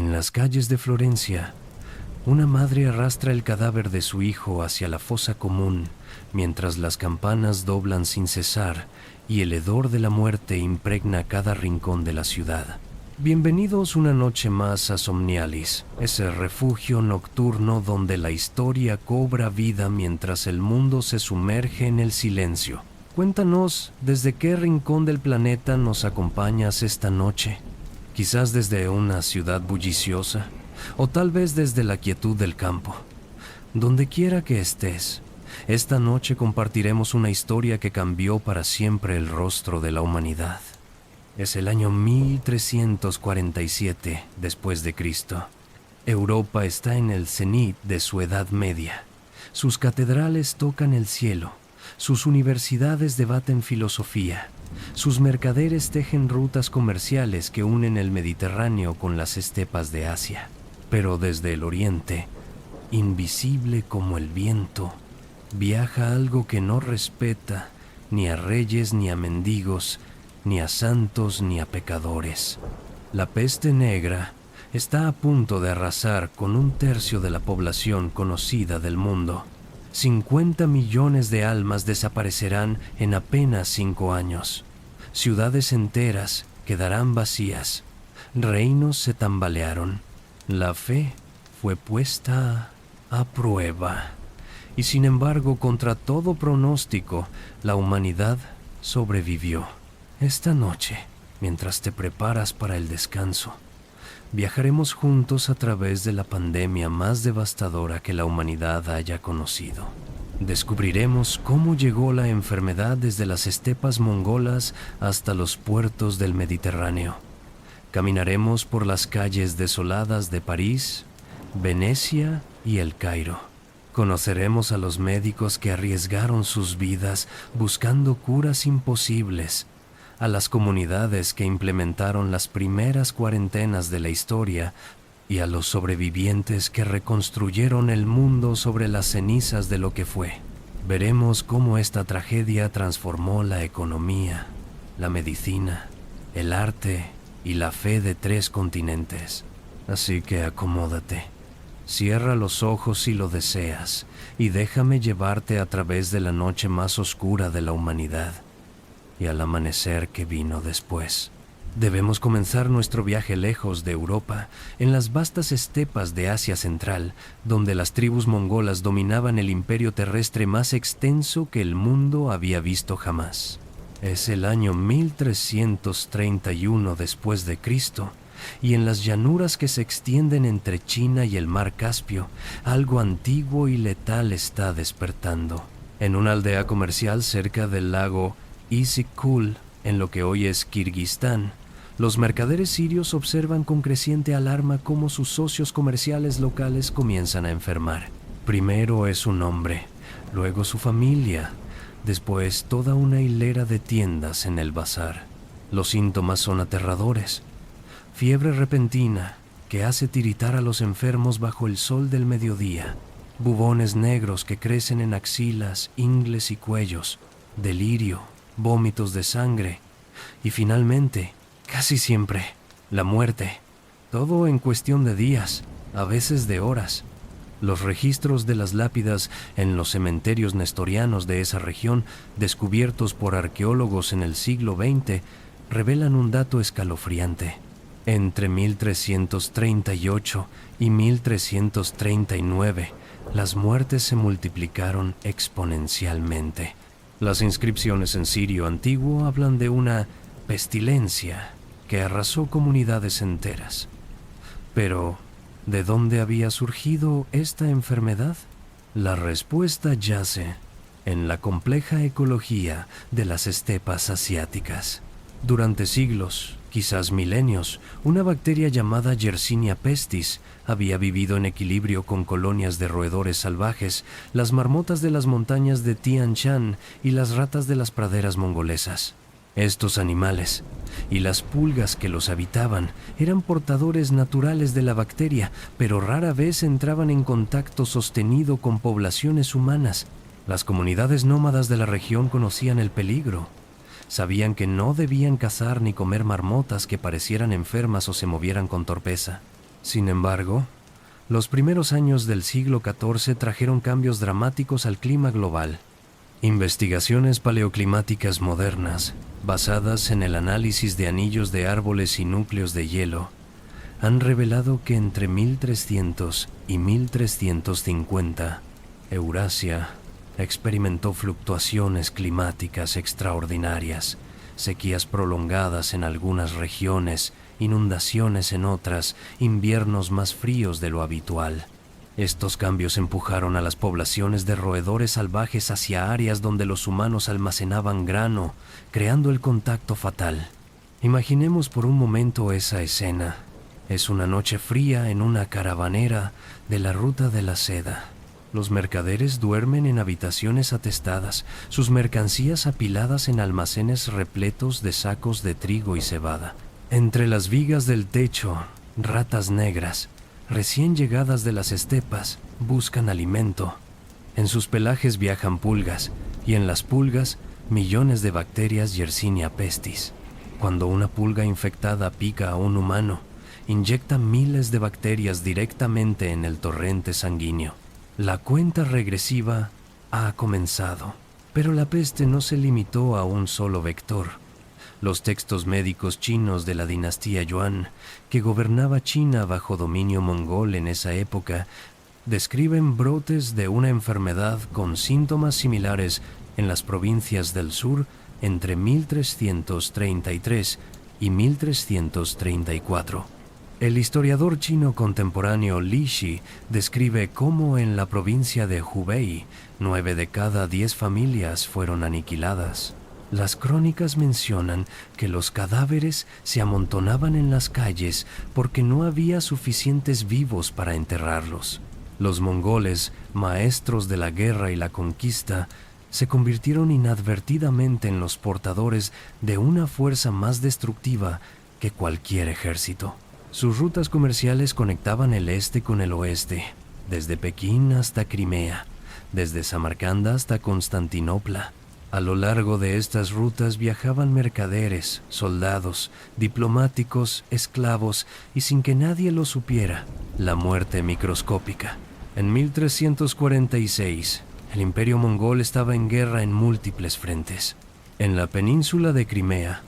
En las calles de Florencia, una madre arrastra el cadáver de su hijo hacia la fosa común, mientras las campanas doblan sin cesar y el hedor de la muerte impregna cada rincón de la ciudad. Bienvenidos una noche más a Somnialis, ese refugio nocturno donde la historia cobra vida mientras el mundo se sumerge en el silencio. Cuéntanos desde qué rincón del planeta nos acompañas esta noche. Quizás desde una ciudad bulliciosa, o tal vez desde la quietud del campo. Donde quiera que estés, esta noche compartiremos una historia que cambió para siempre el rostro de la humanidad. Es el año 1347 después de Cristo. Europa está en el cenit de su Edad Media. Sus catedrales tocan el cielo, sus universidades debaten filosofía, sus mercaderes tejen rutas comerciales que unen el Mediterráneo con las estepas de Asia. Pero desde el oriente, invisible como el viento, viaja algo que no respeta ni a reyes ni a mendigos, ni a santos ni a pecadores. La peste negra está a punto de arrasar con 1/3 de la población conocida del mundo. 50 millones de almas desaparecerán en apenas 5 años. Ciudades enteras quedarán vacías. Reinos se tambalearon. La fe fue puesta a prueba. Y sin embargo, contra todo pronóstico, la humanidad sobrevivió. Esta noche, mientras te preparas para el descanso, viajaremos juntos a través de la pandemia más devastadora que la humanidad haya conocido. Descubriremos cómo llegó la enfermedad desde las estepas mongolas hasta los puertos del Mediterráneo. Caminaremos por las calles desoladas de París, Venecia y El Cairo. Conoceremos a los médicos que arriesgaron sus vidas buscando curas imposibles, a las comunidades que implementaron las primeras cuarentenas de la historia y a los sobrevivientes que reconstruyeron el mundo sobre las cenizas de lo que fue. Veremos cómo esta tragedia transformó la economía, la medicina, el arte y la fe de 3 continentes. Así que acomódate, cierra los ojos si lo deseas y déjame llevarte a través de la noche más oscura de la humanidad y al amanecer que vino después. Debemos comenzar nuestro viaje lejos de Europa, en las vastas estepas de Asia Central, donde las tribus mongolas dominaban el imperio terrestre más extenso que el mundo había visto jamás. Es el año 1331 después de Cristo, y en las llanuras que se extienden entre China y el mar Caspio, algo antiguo y letal está despertando. En una aldea comercial cerca del lago Issyk-Kul, en lo que hoy es Kirguistán, los mercaderes sirios observan con creciente alarma cómo sus socios comerciales locales comienzan a enfermar. Primero es un hombre, luego su familia, después toda una hilera de tiendas en el bazar. Los síntomas son aterradores. Fiebre repentina que hace tiritar a los enfermos bajo el sol del mediodía, bubones negros que crecen en axilas, ingles y cuellos, delirio, vómitos de sangre y finalmente, casi siempre, la muerte. Todo en cuestión de días, a veces de horas. Los registros de las lápidas en los cementerios nestorianos de esa región, descubiertos por arqueólogos en el siglo XX, revelan un dato escalofriante. Entre 1338 y 1339, las muertes se multiplicaron exponencialmente. Las inscripciones en sirio antiguo hablan de una pestilencia que arrasó comunidades enteras. Pero, ¿de dónde había surgido esta enfermedad? La respuesta yace en la compleja ecología de las estepas asiáticas. Durante siglos, quizás milenios, una bacteria llamada Yersinia pestis había vivido en equilibrio con colonias de roedores salvajes, las marmotas de las montañas de Tian Shan y las ratas de las praderas mongolesas. Estos animales y las pulgas que los habitaban eran portadores naturales de la bacteria, pero rara vez entraban en contacto sostenido con poblaciones humanas. Las comunidades nómadas de la región conocían el peligro. Sabían que no debían cazar ni comer marmotas que parecieran enfermas o se movieran con torpeza. Sin embargo, los primeros años del siglo XIV trajeron cambios dramáticos al clima global. Investigaciones paleoclimáticas modernas, basadas en el análisis de anillos de árboles y núcleos de hielo, han revelado que entre 1300 y 1350, Eurasia experimentó fluctuaciones climáticas extraordinarias, sequías prolongadas en algunas regiones, inundaciones en otras, inviernos más fríos de lo habitual. Estos cambios empujaron a las poblaciones de roedores salvajes hacia áreas donde los humanos almacenaban grano, creando el contacto fatal. Imaginemos por un momento esa escena. Es una noche fría en una caravanera de la Ruta de la Seda. Los mercaderes duermen en habitaciones atestadas, sus mercancías apiladas en almacenes repletos de sacos de trigo y cebada. Entre las vigas del techo, ratas negras, recién llegadas de las estepas, buscan alimento. En sus pelajes viajan pulgas, y en las pulgas, millones de bacterias Yersinia pestis. Cuando una pulga infectada pica a un humano, inyecta miles de bacterias directamente en el torrente sanguíneo. La cuenta regresiva ha comenzado, pero la peste no se limitó a un solo vector. Los textos médicos chinos de la dinastía Yuan, que gobernaba China bajo dominio mongol en esa época, describen brotes de una enfermedad con síntomas similares en las provincias del sur entre 1333 y 1334. El historiador chino contemporáneo Li Shi describe cómo en la provincia de Hubei 9 de cada 10 familias fueron aniquiladas. Las crónicas mencionan que los cadáveres se amontonaban en las calles porque no había suficientes vivos para enterrarlos. Los mongoles, maestros de la guerra y la conquista, se convirtieron inadvertidamente en los portadores de una fuerza más destructiva que cualquier ejército. Sus rutas comerciales conectaban el este con el oeste, desde Pekín hasta Crimea, desde Samarcanda hasta Constantinopla. A lo largo de estas rutas viajaban mercaderes, soldados, diplomáticos, esclavos, y sin que nadie lo supiera, la muerte microscópica. En 1346, el Imperio mongol estaba en guerra en múltiples frentes. En la península de Crimea,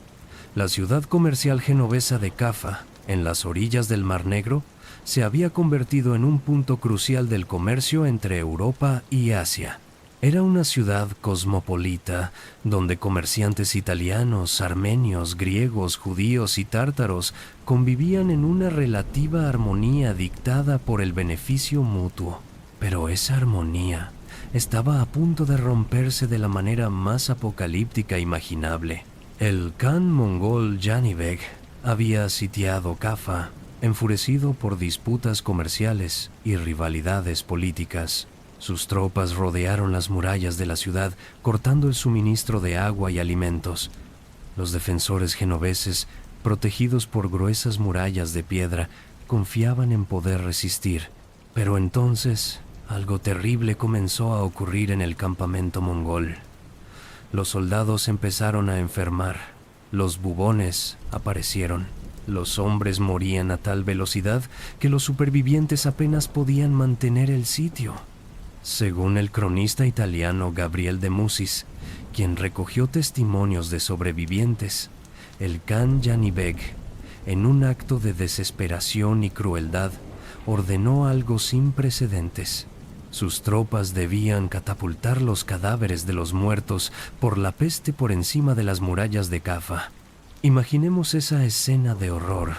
la ciudad comercial genovesa de Cafa, en las orillas del Mar Negro, se había convertido en un punto crucial del comercio entre Europa y Asia. Era una ciudad cosmopolita, donde comerciantes italianos, armenios, griegos, judíos y tártaros convivían en una relativa armonía dictada por el beneficio mutuo. Pero esa armonía estaba a punto de romperse de la manera más apocalíptica imaginable. El Khan mongol Janibek había sitiado Cafa, enfurecido por disputas comerciales y rivalidades políticas. Sus tropas rodearon las murallas de la ciudad, cortando el suministro de agua y alimentos. Los defensores genoveses, protegidos por gruesas murallas de piedra, confiaban en poder resistir. Pero entonces, algo terrible comenzó a ocurrir en el campamento mongol. Los soldados empezaron a enfermar. Los bubones aparecieron. Los hombres morían a tal velocidad que los supervivientes apenas podían mantener el sitio. Según el cronista italiano Gabriel de Musis, quien recogió testimonios de sobrevivientes, el Khan Janibek, en un acto de desesperación y crueldad, ordenó algo sin precedentes. Sus tropas debían catapultar los cadáveres de los muertos por la peste por encima de las murallas de Cafa. Imaginemos esa escena de horror: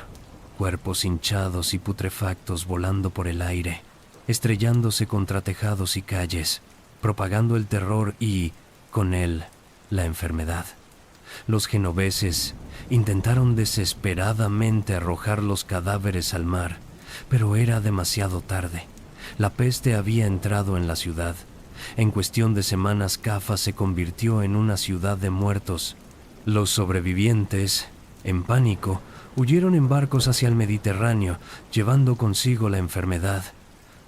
cuerpos hinchados y putrefactos volando por el aire, estrellándose contra tejados y calles, propagando el terror y, con él, la enfermedad. Los genoveses intentaron desesperadamente arrojar los cadáveres al mar, pero era demasiado tarde. La peste había entrado en la ciudad. En cuestión de semanas, Cafa se convirtió en una ciudad de muertos. Los sobrevivientes, en pánico, huyeron en barcos hacia el Mediterráneo, llevando consigo la enfermedad.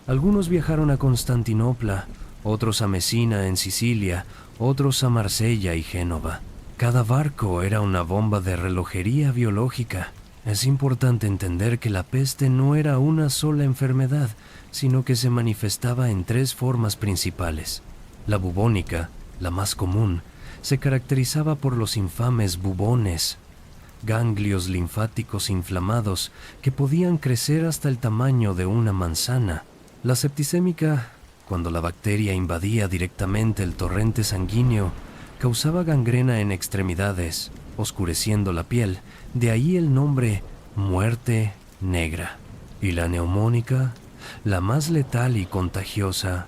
Algunos viajaron a Constantinopla, otros a Mesina en Sicilia, otros a Marsella y Génova. Cada barco era una bomba de relojería biológica. Es importante entender que la peste no era una sola enfermedad, sino que se manifestaba en tres formas principales. La bubónica, la más común, se caracterizaba por los infames bubones, ganglios linfáticos inflamados que podían crecer hasta el tamaño de una manzana. La septicémica, cuando la bacteria invadía directamente el torrente sanguíneo, causaba gangrena en extremidades, oscureciendo la piel, de ahí el nombre muerte negra. Y la neumónica, la más letal y contagiosa,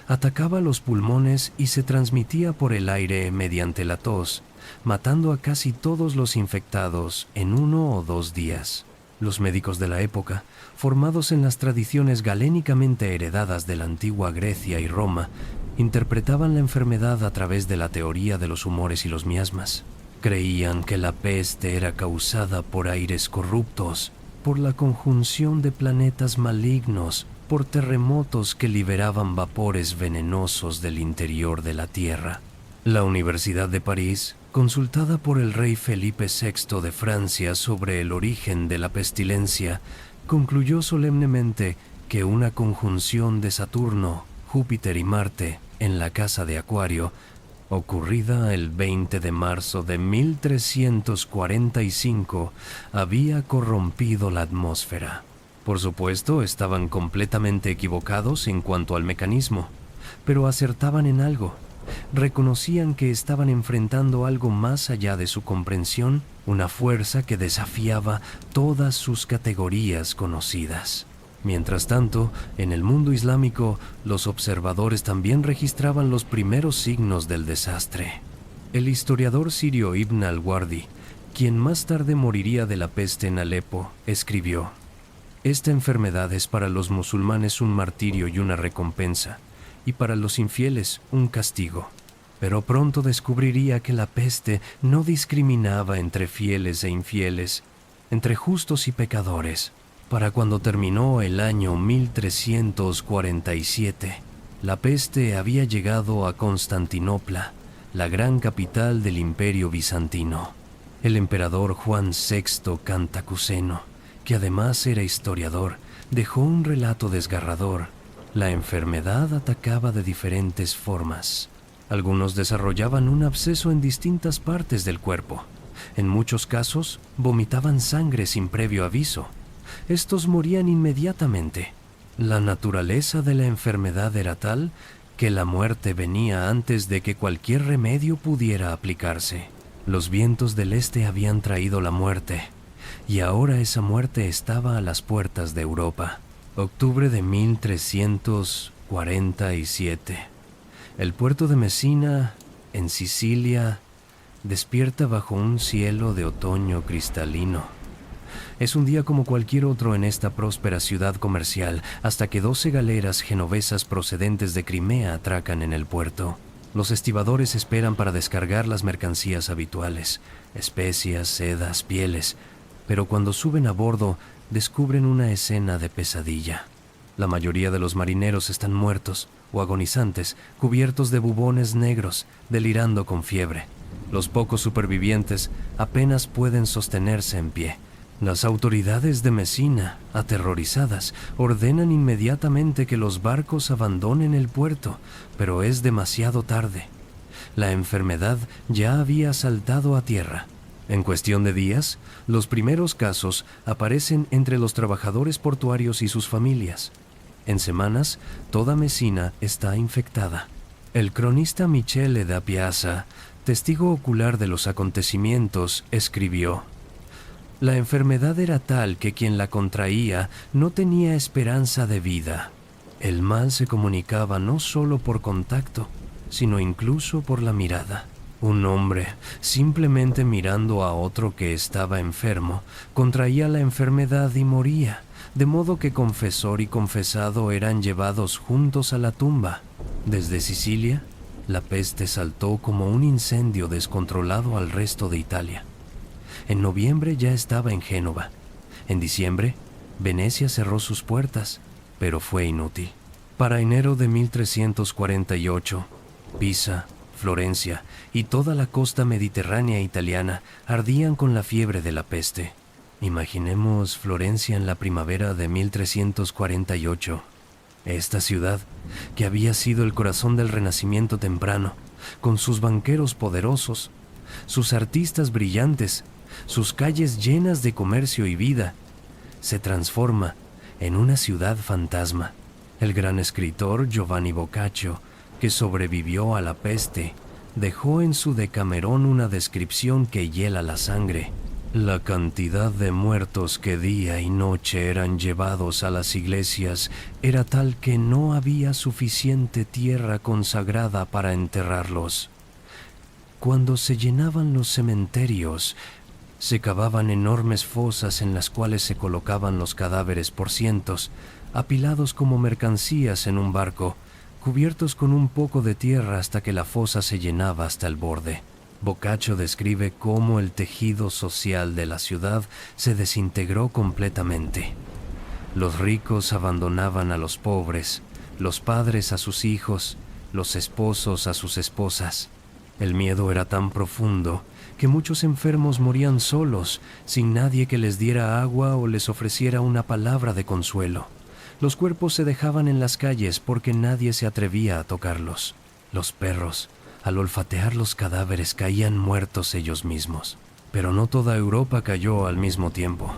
atacaba los pulmones y se transmitía por el aire mediante la tos, matando a casi todos los infectados en 1 o 2 días. Los médicos de la época, formados en las tradiciones galénicamente heredadas de la antigua Grecia y Roma, interpretaban la enfermedad a través de la teoría de los humores y los miasmas. Creían que la peste era causada por aires corruptos, por la conjunción de planetas malignos, por terremotos que liberaban vapores venenosos del interior de la Tierra. La Universidad de París, consultada por el rey Felipe VI de Francia sobre el origen de la pestilencia, concluyó solemnemente que una conjunción de Saturno, Júpiter y Marte en la casa de Acuario, ocurrida el 20 de marzo de 1345, había corrompido la atmósfera. Por supuesto, estaban completamente equivocados en cuanto al mecanismo, pero acertaban en algo. Reconocían que estaban enfrentando algo más allá de su comprensión, una fuerza que desafiaba todas sus categorías conocidas. Mientras tanto, en el mundo islámico, los observadores también registraban los primeros signos del desastre. El historiador sirio Ibn al-Wardi, quien más tarde moriría de la peste en Alepo, escribió: «Esta enfermedad es para los musulmanes un martirio y una recompensa, y para los infieles un castigo. Pero pronto descubriría que la peste no discriminaba entre fieles e infieles, entre justos y pecadores». Para cuando terminó el año 1347, la peste había llegado a Constantinopla, la gran capital del Imperio Bizantino. El emperador Juan VI Cantacuzeno, que además era historiador, dejó un relato desgarrador. La enfermedad atacaba de diferentes formas. Algunos desarrollaban un absceso en distintas partes del cuerpo. En muchos casos, vomitaban sangre sin previo aviso. Estos morían inmediatamente. La naturaleza de la enfermedad era tal que la muerte venía antes de que cualquier remedio pudiera aplicarse. Los vientos del este habían traído la muerte, y ahora esa muerte estaba a las puertas de Europa. Octubre de 1347. El puerto de Messina, en Sicilia, despierta bajo un cielo de otoño cristalino. Es un día como cualquier otro en esta próspera ciudad comercial, hasta que 12 galeras genovesas procedentes de Crimea atracan en el puerto. Los estibadores esperan para descargar las mercancías habituales, especias, sedas, pieles, pero cuando suben a bordo descubren una escena de pesadilla. La mayoría de los marineros están muertos o agonizantes, cubiertos de bubones negros, delirando con fiebre. Los pocos supervivientes apenas pueden sostenerse en pie. Las autoridades de Messina, aterrorizadas, ordenan inmediatamente que los barcos abandonen el puerto, pero es demasiado tarde. La enfermedad ya había saltado a tierra. En cuestión de días, los primeros casos aparecen entre los trabajadores portuarios y sus familias. En semanas, toda Messina está infectada. El cronista Michele da Piazza, testigo ocular de los acontecimientos, escribió: «La enfermedad era tal que quien la contraía no tenía esperanza de vida. El mal se comunicaba no solo por contacto, sino incluso por la mirada. Un hombre, simplemente mirando a otro que estaba enfermo, contraía la enfermedad y moría, de modo que confesor y confesado eran llevados juntos a la tumba. Desde Sicilia, la peste saltó como un incendio descontrolado al resto de Italia. En noviembre ya estaba en Génova. En diciembre, Venecia cerró sus puertas, pero fue inútil. Para enero de 1348, Pisa, Florencia y toda la costa mediterránea italiana ardían con la fiebre de la peste. Imaginemos Florencia en la primavera de 1348. Esta ciudad, que había sido el corazón del Renacimiento temprano, con sus banqueros poderosos, sus artistas brillantes, sus calles llenas de comercio y vida, se transforma en una ciudad fantasma. El gran escritor Giovanni Boccaccio, que sobrevivió a la peste, dejó en su Decamerón una descripción que hiela la sangre. La cantidad de muertos que día y noche eran llevados a las iglesias era tal que no había suficiente tierra consagrada para enterrarlos. Cuando se llenaban los cementerios, se cavaban enormes fosas en las cuales se colocaban los cadáveres por cientos, apilados como mercancías en un barco, cubiertos con un poco de tierra hasta que la fosa se llenaba hasta el borde. Boccaccio describe cómo el tejido social de la ciudad se desintegró completamente. Los ricos abandonaban a los pobres, los padres a sus hijos, los esposos a sus esposas. El miedo era tan profundo que muchos enfermos morían solos, sin nadie que les diera agua o les ofreciera una palabra de consuelo. Los cuerpos se dejaban en las calles porque nadie se atrevía a tocarlos. Los perros, al olfatear los cadáveres, caían muertos ellos mismos. Pero no toda Europa cayó al mismo tiempo.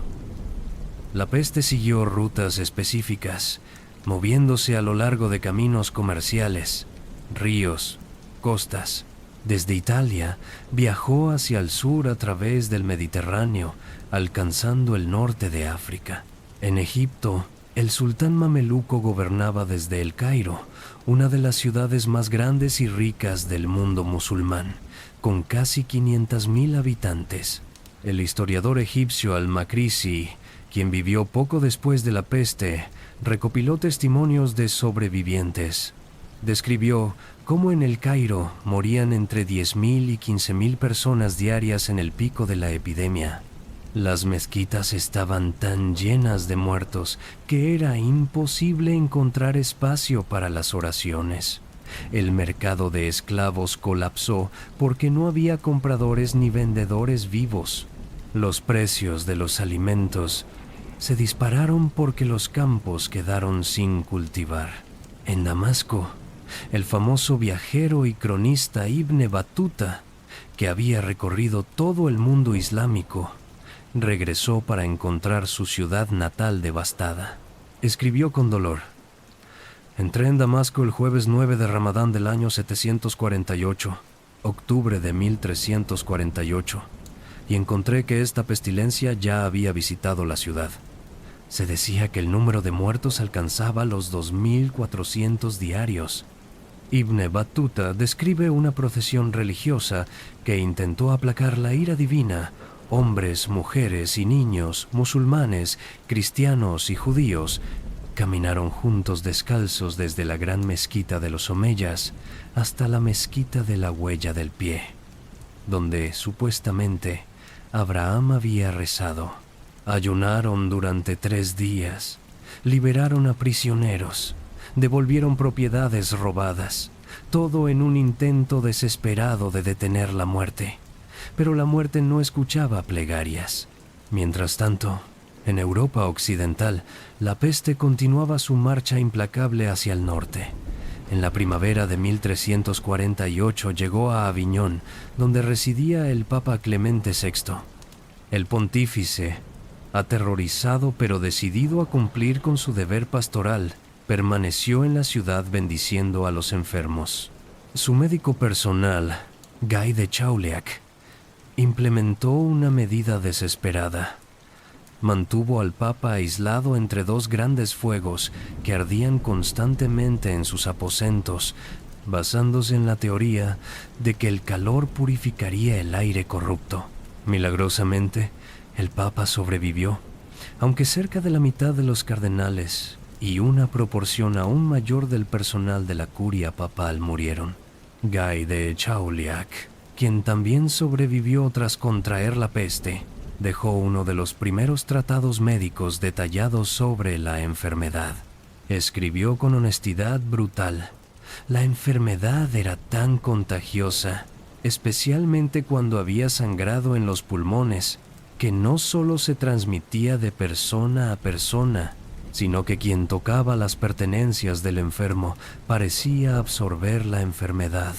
La peste siguió rutas específicas, moviéndose a lo largo de caminos comerciales, ríos, costas. Desde Italia, viajó hacia el sur a través del Mediterráneo, alcanzando el norte de África. En Egipto, el sultán mameluco gobernaba desde El Cairo, una de las ciudades más grandes y ricas del mundo musulmán, con casi 500,000 habitantes. El historiador egipcio Al-Makrisi, quien vivió poco después de la peste, recopiló testimonios de sobrevivientes. Describió cómo en El Cairo morían entre 10,000 y 15,000 personas diarias en el pico de la epidemia. Las mezquitas estaban tan llenas de muertos que era imposible encontrar espacio para las oraciones. El mercado de esclavos colapsó porque no había compradores ni vendedores vivos. Los precios de los alimentos se dispararon porque los campos quedaron sin cultivar. En Damasco, el famoso viajero y cronista Ibn Battuta, que había recorrido todo el mundo islámico, regresó para encontrar su ciudad natal devastada. Escribió con dolor: entré en Damasco el jueves 9 de Ramadán del año 748, octubre de 1348, y encontré que esta pestilencia ya había visitado la ciudad. Se decía que el número de muertos alcanzaba los 2,400 diarios. Ibn Battuta describe una procesión religiosa que intentó aplacar la ira divina. Hombres, mujeres y niños, musulmanes, cristianos y judíos, caminaron juntos descalzos desde la gran mezquita de los Omeyas hasta la mezquita de la Huella del Pie, donde supuestamente Abraham había rezado. Ayunaron durante 3 días, liberaron a prisioneros, devolvieron propiedades robadas, todo en un intento desesperado de detener la muerte. Pero la muerte no escuchaba plegarias. Mientras tanto, en Europa occidental, la peste continuaba su marcha implacable hacia el norte. En la primavera de 1348 llegó a Aviñón, donde residía el Papa Clemente VI. El pontífice, aterrorizado pero decidido a cumplir con su deber pastoral, permaneció en la ciudad bendiciendo a los enfermos. Su médico personal, Guy de Chauliac, implementó una medida desesperada. Mantuvo al Papa aislado entre 2 grandes fuegos que ardían constantemente en sus aposentos, basándose en la teoría de que el calor purificaría el aire corrupto. Milagrosamente, el Papa sobrevivió, aunque cerca de la mitad de los cardenales y una proporción aún mayor del personal de la curia papal murieron. Guy de Chauliac, quien también sobrevivió tras contraer la peste, dejó uno de los primeros tratados médicos detallados sobre la enfermedad. Escribió con honestidad brutal: la enfermedad era tan contagiosa, especialmente cuando había sangrado en los pulmones, que no solo se transmitía de persona a persona, sino que quien tocaba las pertenencias del enfermo parecía absorber la enfermedad.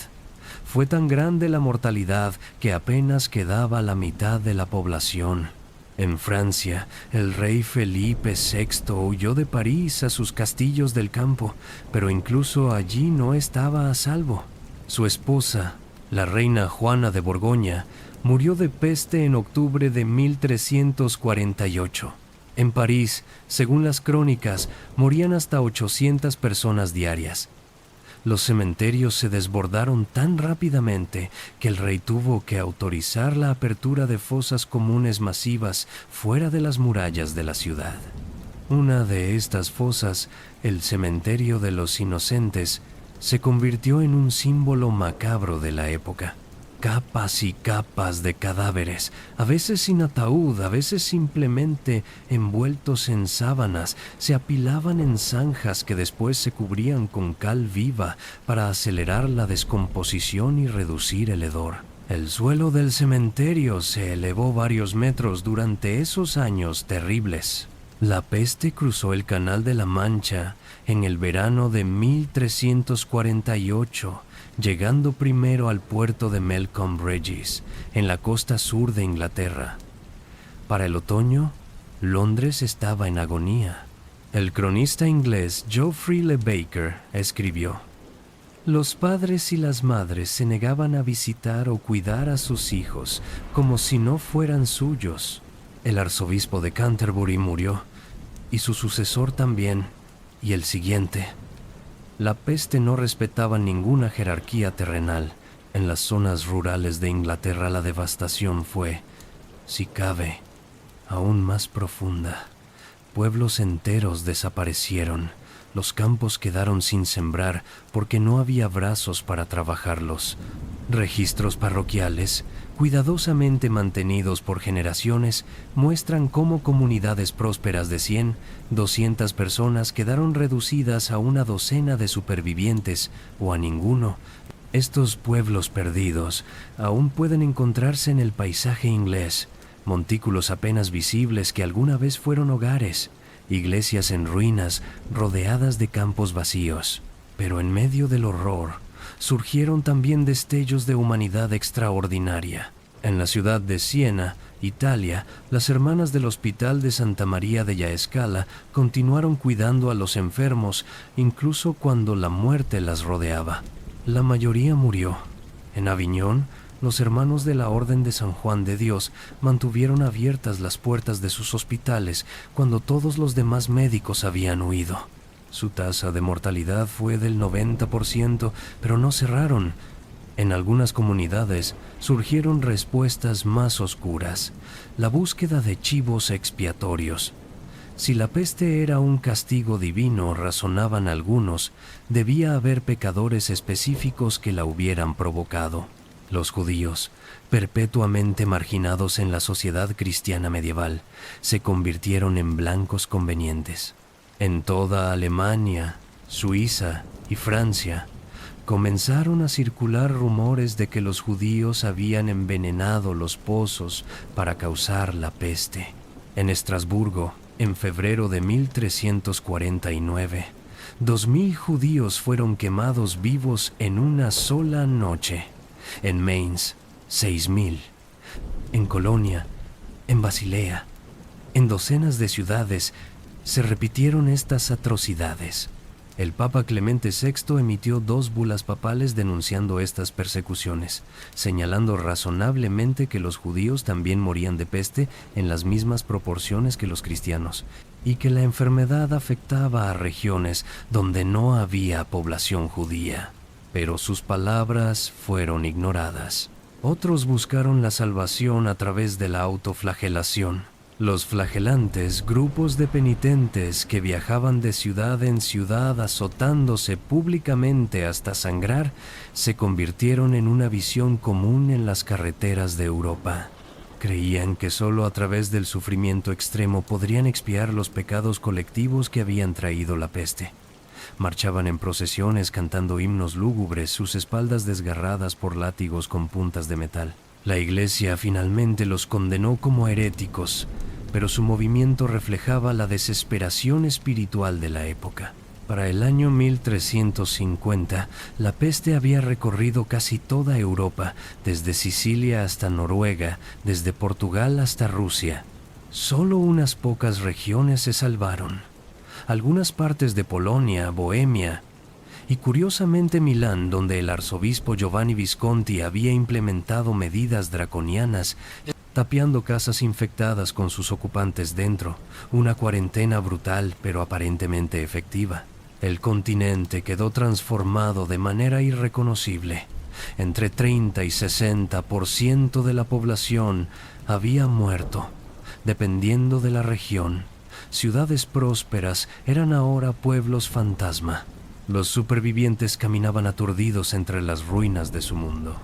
Fue tan grande la mortalidad que apenas quedaba la mitad de la población. En Francia, el rey Felipe VI huyó de París a sus castillos del campo, pero incluso allí no estaba a salvo. Su esposa, la reina Juana de Borgoña, murió de peste en octubre de 1348. En París, según las crónicas, morían hasta 800 personas diarias. Los cementerios se desbordaron tan rápidamente que el rey tuvo que autorizar la apertura de fosas comunes masivas fuera de las murallas de la ciudad. Una de estas fosas, el cementerio de los Inocentes, se convirtió en un símbolo macabro de la época. Capas y capas de cadáveres, a veces sin ataúd, a veces simplemente envueltos en sábanas, se apilaban en zanjas que después se cubrían con cal viva para acelerar la descomposición y reducir el hedor. El suelo del cementerio se elevó varios metros durante esos años terribles. La peste cruzó el Canal de la Mancha en el verano de 1348, llegando primero al puerto de Melcombe Regis, en la costa sur de Inglaterra. Para el otoño, Londres estaba en agonía. El cronista inglés Geoffrey Le Baker escribió: «Los padres y las madres se negaban a visitar o cuidar a sus hijos como si no fueran suyos. El arzobispo de Canterbury murió, y su sucesor también, y el siguiente». La peste no respetaba ninguna jerarquía terrenal. En las zonas rurales de Inglaterra la devastación fue, si cabe, aún más profunda. Pueblos enteros desaparecieron. Los campos quedaron sin sembrar porque no había brazos para trabajarlos. Registros parroquiales, cuidadosamente mantenidos por generaciones, muestran cómo comunidades prósperas de 100, 200 personas quedaron reducidas a una docena de supervivientes o a ninguno. Estos pueblos perdidos aún pueden encontrarse en el paisaje inglés, montículos apenas visibles que alguna vez fueron hogares, iglesias en ruinas rodeadas de campos vacíos. Pero en medio del horror, surgieron también destellos de humanidad extraordinaria. En la ciudad de Siena, Italia, las hermanas del Hospital de Santa María della Scala continuaron cuidando a los enfermos, incluso cuando la muerte las rodeaba. La mayoría murió. En Aviñón, los hermanos de la Orden de San Juan de Dios mantuvieron abiertas las puertas de sus hospitales cuando todos los demás médicos habían huido. Su tasa de mortalidad fue del 90%, pero no cerraron. En algunas comunidades surgieron respuestas más oscuras, la búsqueda de chivos expiatorios. Si la peste era un castigo divino, razonaban algunos, debía haber pecadores específicos que la hubieran provocado. Los judíos, perpetuamente marginados en la sociedad cristiana medieval, se convirtieron en blancos convenientes. En toda Alemania, Suiza y Francia, comenzaron a circular rumores de que los judíos habían envenenado los pozos para causar la peste. En Estrasburgo, en febrero de 1349, 2000 judíos fueron quemados vivos en una sola noche. En Mainz, 6000. En Colonia, en Basilea, en docenas de ciudades, se repitieron estas atrocidades. El Papa Clemente VI emitió 2 bulas papales denunciando estas persecuciones, señalando razonablemente que los judíos también morían de peste en las mismas proporciones que los cristianos, y que la enfermedad afectaba a regiones donde no había población judía. Pero sus palabras fueron ignoradas. Otros buscaron la salvación a través de la autoflagelación. Los flagelantes, grupos de penitentes que viajaban de ciudad en ciudad azotándose públicamente hasta sangrar, se convirtieron en una visión común en las carreteras de Europa. Creían que solo a través del sufrimiento extremo podrían expiar los pecados colectivos que habían traído la peste. Marchaban en procesiones cantando himnos lúgubres, sus espaldas desgarradas por látigos con puntas de metal. La Iglesia finalmente los condenó como heréticos, pero su movimiento reflejaba la desesperación espiritual de la época. Para el año 1350, la peste había recorrido casi toda Europa, desde Sicilia hasta Noruega, desde Portugal hasta Rusia. Solo unas pocas regiones se salvaron. Algunas partes de Polonia, Bohemia y curiosamente Milán, donde el arzobispo Giovanni Visconti había implementado medidas draconianas, tapiando casas infectadas con sus ocupantes dentro, una cuarentena brutal pero aparentemente efectiva. El continente quedó transformado de manera irreconocible. Entre 30 y 60% de la población había muerto, dependiendo de la región. Ciudades prósperas eran ahora pueblos fantasma. Los supervivientes caminaban aturdidos entre las ruinas de su mundo.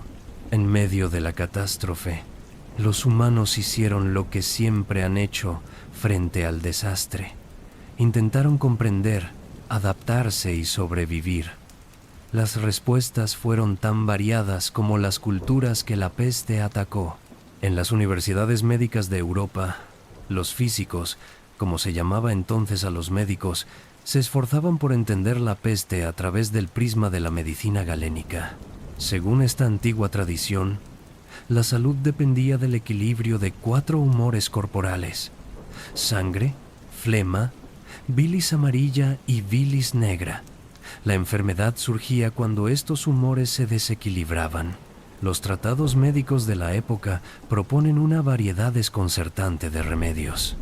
En medio de la catástrofe, los humanos hicieron lo que siempre han hecho frente al desastre. Intentaron comprender, adaptarse y sobrevivir. Las respuestas fueron tan variadas como las culturas que la peste atacó. En las universidades médicas de Europa, los físicos, como se llamaba entonces a los médicos, se esforzaban por entender la peste a través del prisma de la medicina galénica. Según esta antigua tradición, la salud dependía del equilibrio de 4 humores corporales: sangre, flema, bilis amarilla y bilis negra. La enfermedad surgía cuando estos humores se desequilibraban. Los tratados médicos de la época proponen una variedad desconcertante de remedios.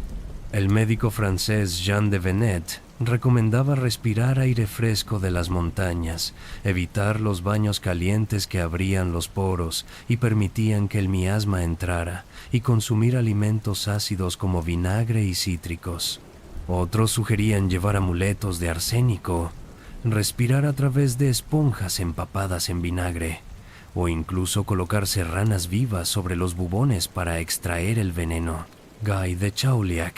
El médico francés Jean de Venette recomendaba respirar aire fresco de las montañas, evitar los baños calientes que abrían los poros y permitían que el miasma entrara, y consumir alimentos ácidos como vinagre y cítricos. Otros sugerían llevar amuletos de arsénico, respirar a través de esponjas empapadas en vinagre, o incluso colocarse ranas vivas sobre los bubones para extraer el veneno. Guy de Chauliac,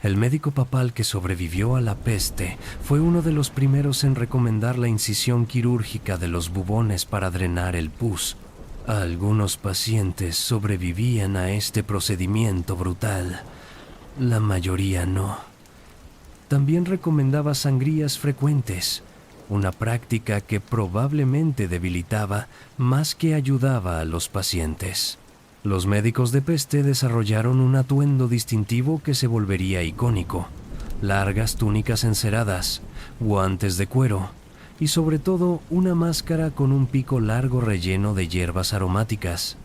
el médico papal que sobrevivió a la peste, fue uno de los primeros en recomendar la incisión quirúrgica de los bubones para drenar el pus. Algunos pacientes sobrevivían a este procedimiento brutal, la mayoría no. También recomendaba sangrías frecuentes, una práctica que probablemente debilitaba más que ayudaba a los pacientes. Los médicos de peste desarrollaron un atuendo distintivo que se volvería icónico: largas túnicas enceradas, guantes de cuero y sobre todo una máscara con un pico largo relleno de hierbas aromáticas,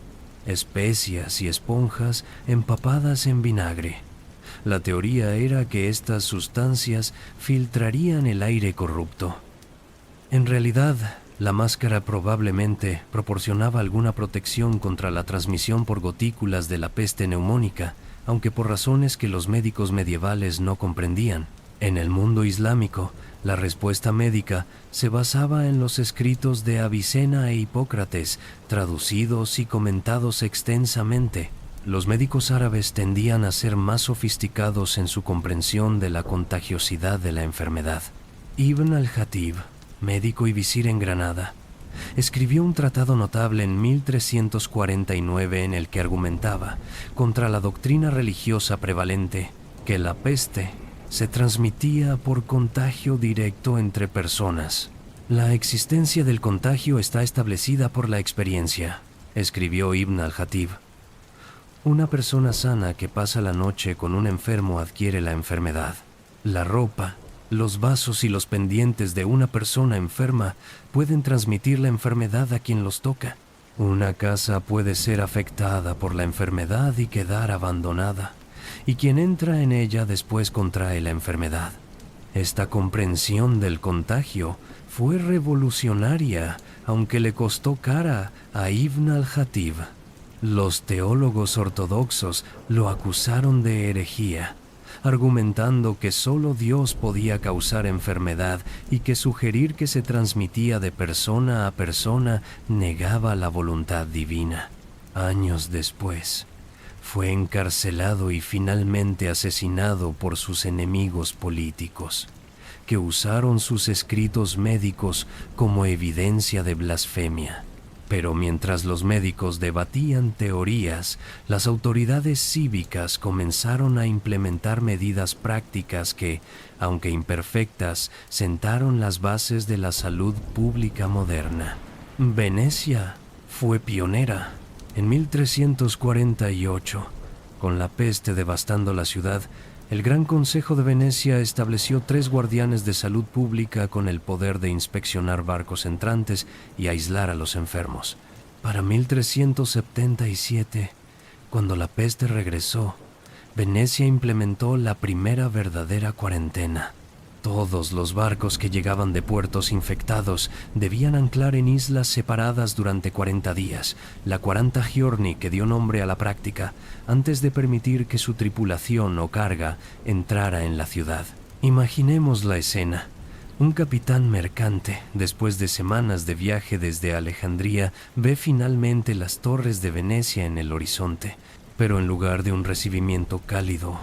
especias y esponjas empapadas en vinagre. La teoría era que estas sustancias filtrarían el aire corrupto. En realidad, la máscara probablemente proporcionaba alguna protección contra la transmisión por gotículas de la peste neumónica, aunque por razones que los médicos medievales no comprendían. En el mundo islámico, la respuesta médica se basaba en los escritos de Avicena e Hipócrates, traducidos y comentados extensamente. Los médicos árabes tendían a ser más sofisticados en su comprensión de la contagiosidad de la enfermedad. Ibn al-Jatib, médico y visir en Granada, escribió un tratado notable en 1349 en el que argumentaba contra la doctrina religiosa prevalente que la peste se transmitía por contagio directo entre personas. La existencia del contagio está establecida por la experiencia, escribió Ibn al-Jatib. Una persona sana que pasa la noche con un enfermo adquiere la enfermedad. La ropa, los vasos y los pendientes de una persona enferma pueden transmitir la enfermedad a quien los toca. Una casa puede ser afectada por la enfermedad y quedar abandonada, y quien entra en ella después contrae la enfermedad. Esta comprensión del contagio fue revolucionaria, aunque le costó cara a Ibn al-Jatib. Los teólogos ortodoxos lo acusaron de herejía, argumentando que solo Dios podía causar enfermedad y que sugerir que se transmitía de persona a persona negaba la voluntad divina. Años después, fue encarcelado y finalmente asesinado por sus enemigos políticos, que usaron sus escritos médicos como evidencia de blasfemia. Pero mientras los médicos debatían teorías, las autoridades cívicas comenzaron a implementar medidas prácticas que, aunque imperfectas, sentaron las bases de la salud pública moderna. Venecia fue pionera. En 1348, con la peste devastando la ciudad, el Gran Consejo de Venecia estableció 3 guardianes de salud pública con el poder de inspeccionar barcos entrantes y aislar a los enfermos. Para 1377, cuando la peste regresó, Venecia implementó la primera verdadera cuarentena. Todos los barcos que llegaban de puertos infectados debían anclar en islas separadas durante 40 días, la 40 giorni que dio nombre a la práctica, antes de permitir que su tripulación o carga entrara en la ciudad. Imaginemos la escena. Un capitán mercante, después de semanas de viaje desde Alejandría, ve finalmente las torres de Venecia en el horizonte, pero en lugar de un recibimiento cálido,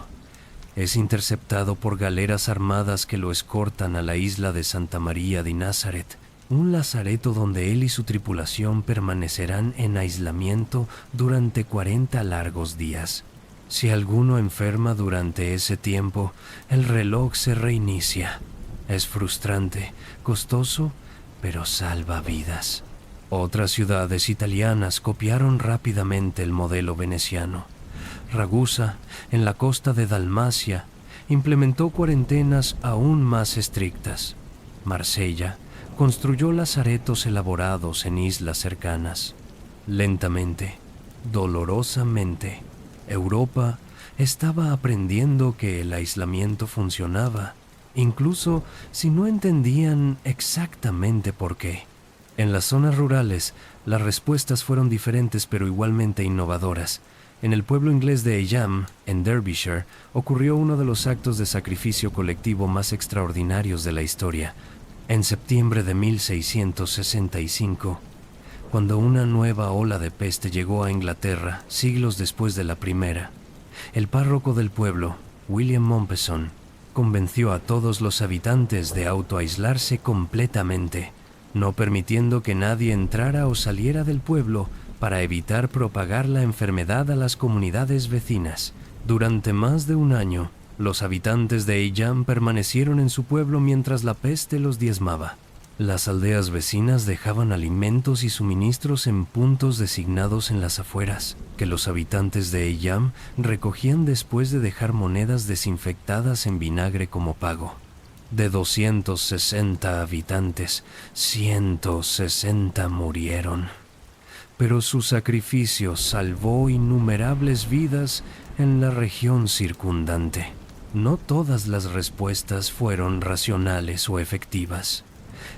es interceptado por galeras armadas que lo escortan a la isla de Santa María di Nazaret, un lazareto donde él y su tripulación permanecerán en aislamiento durante 40 largos días. Si alguno enferma durante ese tiempo, el reloj se reinicia. Es frustrante, costoso, pero salva vidas. Otras ciudades italianas copiaron rápidamente el modelo veneciano. Ragusa, en la costa de Dalmacia, implementó cuarentenas aún más estrictas. Marsella construyó lazaretos elaborados en islas cercanas. Lentamente, dolorosamente, Europa estaba aprendiendo que el aislamiento funcionaba, incluso si no entendían exactamente por qué. En las zonas rurales, las respuestas fueron diferentes pero igualmente innovadoras. En el pueblo inglés de Eyam, en Derbyshire, ocurrió uno de los actos de sacrificio colectivo más extraordinarios de la historia. En septiembre de 1665, cuando una nueva ola de peste llegó a Inglaterra, siglos después de la primera, el párroco del pueblo, William Mompesson, convenció a todos los habitantes de autoaislarse completamente, no permitiendo que nadie entrara o saliera del pueblo para evitar propagar la enfermedad a las comunidades vecinas. Durante más de un año, los habitantes de Eyam permanecieron en su pueblo mientras la peste los diezmaba. Las aldeas vecinas dejaban alimentos y suministros en puntos designados en las afueras, que los habitantes de Eyam recogían después de dejar monedas desinfectadas en vinagre como pago. De 260 habitantes, 160 murieron. Pero su sacrificio salvó innumerables vidas en la región circundante. No todas las respuestas fueron racionales o efectivas.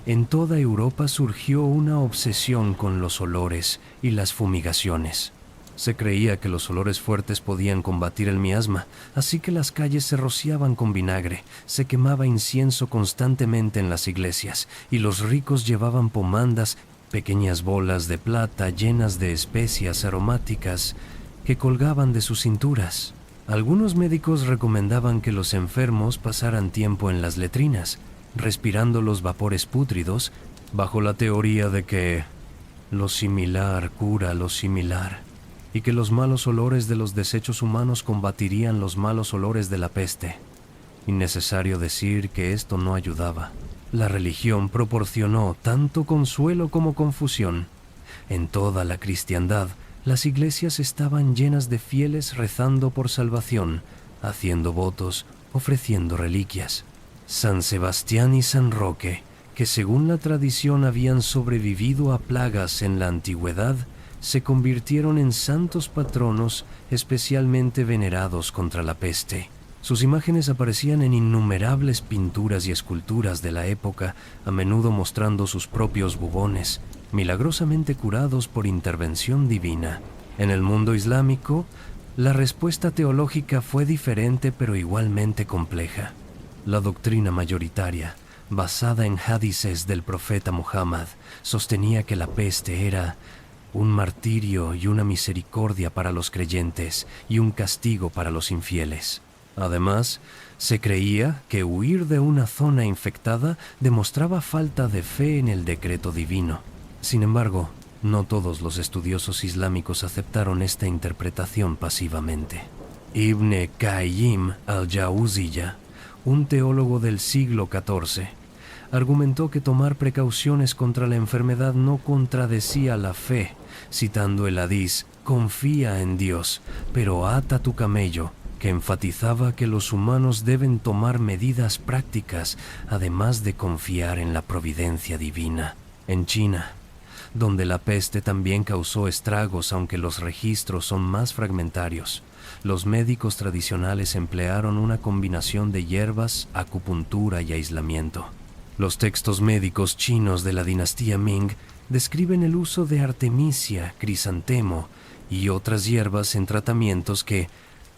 En toda Europa surgió una obsesión con los olores y las fumigaciones. Se creía que los olores fuertes podían combatir el miasma, así que las calles se rociaban con vinagre, se quemaba incienso constantemente en las iglesias, y los ricos llevaban pomandas, pequeñas bolas de plata llenas de especias aromáticas que colgaban de sus cinturas. Algunos médicos recomendaban que los enfermos pasaran tiempo en las letrinas, respirando los vapores pútridos, bajo la teoría de que lo similar cura lo similar, y que los malos olores de los desechos humanos combatirían los malos olores de la peste. Innecesario decir que esto no ayudaba. La religión proporcionó tanto consuelo como confusión. En toda la cristiandad, las iglesias estaban llenas de fieles rezando por salvación, haciendo votos, ofreciendo reliquias. San Sebastián y San Roque, que según la tradición habían sobrevivido a plagas en la antigüedad, se convirtieron en santos patronos especialmente venerados contra la peste. Sus imágenes aparecían en innumerables pinturas y esculturas de la época, a menudo mostrando sus propios bubones, milagrosamente curados por intervención divina. En el mundo islámico, la respuesta teológica fue diferente pero igualmente compleja. La doctrina mayoritaria, basada en hadices del profeta Muhammad, sostenía que la peste era un martirio y una misericordia para los creyentes y un castigo para los infieles. Además, se creía que huir de una zona infectada demostraba falta de fe en el decreto divino. Sin embargo, No todos los estudiosos islámicos aceptaron esta interpretación pasivamente. Ibn Qayyim al-Jawziyya, un teólogo del siglo XIV, argumentó que tomar precauciones contra la enfermedad no contradecía la fe, citando el hadiz «Confía en Dios, pero ata tu camello», que enfatizaba que los humanos deben tomar medidas prácticas, además de confiar en la providencia divina. En China, donde la peste también causó estragos, aunque los registros son más fragmentarios, los médicos tradicionales emplearon una combinación de hierbas, acupuntura y aislamiento. Los textos médicos chinos de la dinastía Ming describen el uso de artemisia, crisantemo y otras hierbas en tratamientos que,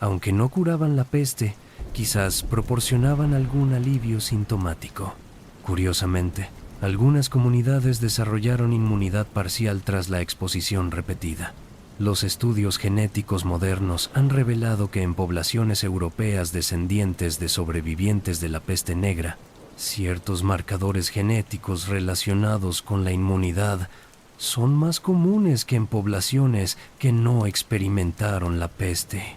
aunque no curaban la peste, quizás proporcionaban algún alivio sintomático. Curiosamente, algunas comunidades desarrollaron inmunidad parcial tras la exposición repetida. Los estudios genéticos modernos han revelado que en poblaciones europeas descendientes de sobrevivientes de la peste negra, ciertos marcadores genéticos relacionados con la inmunidad son más comunes que en poblaciones que no experimentaron la peste.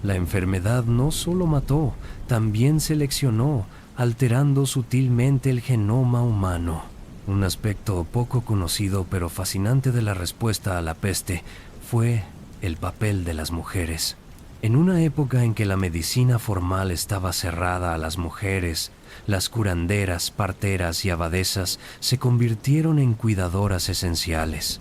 La enfermedad no solo mató, también seleccionó, alterando sutilmente el genoma humano. Un aspecto poco conocido pero fascinante de la respuesta a la peste fue el papel de las mujeres. En una época en que la medicina formal estaba cerrada a las mujeres, las curanderas, parteras y abadesas se convirtieron en cuidadoras esenciales.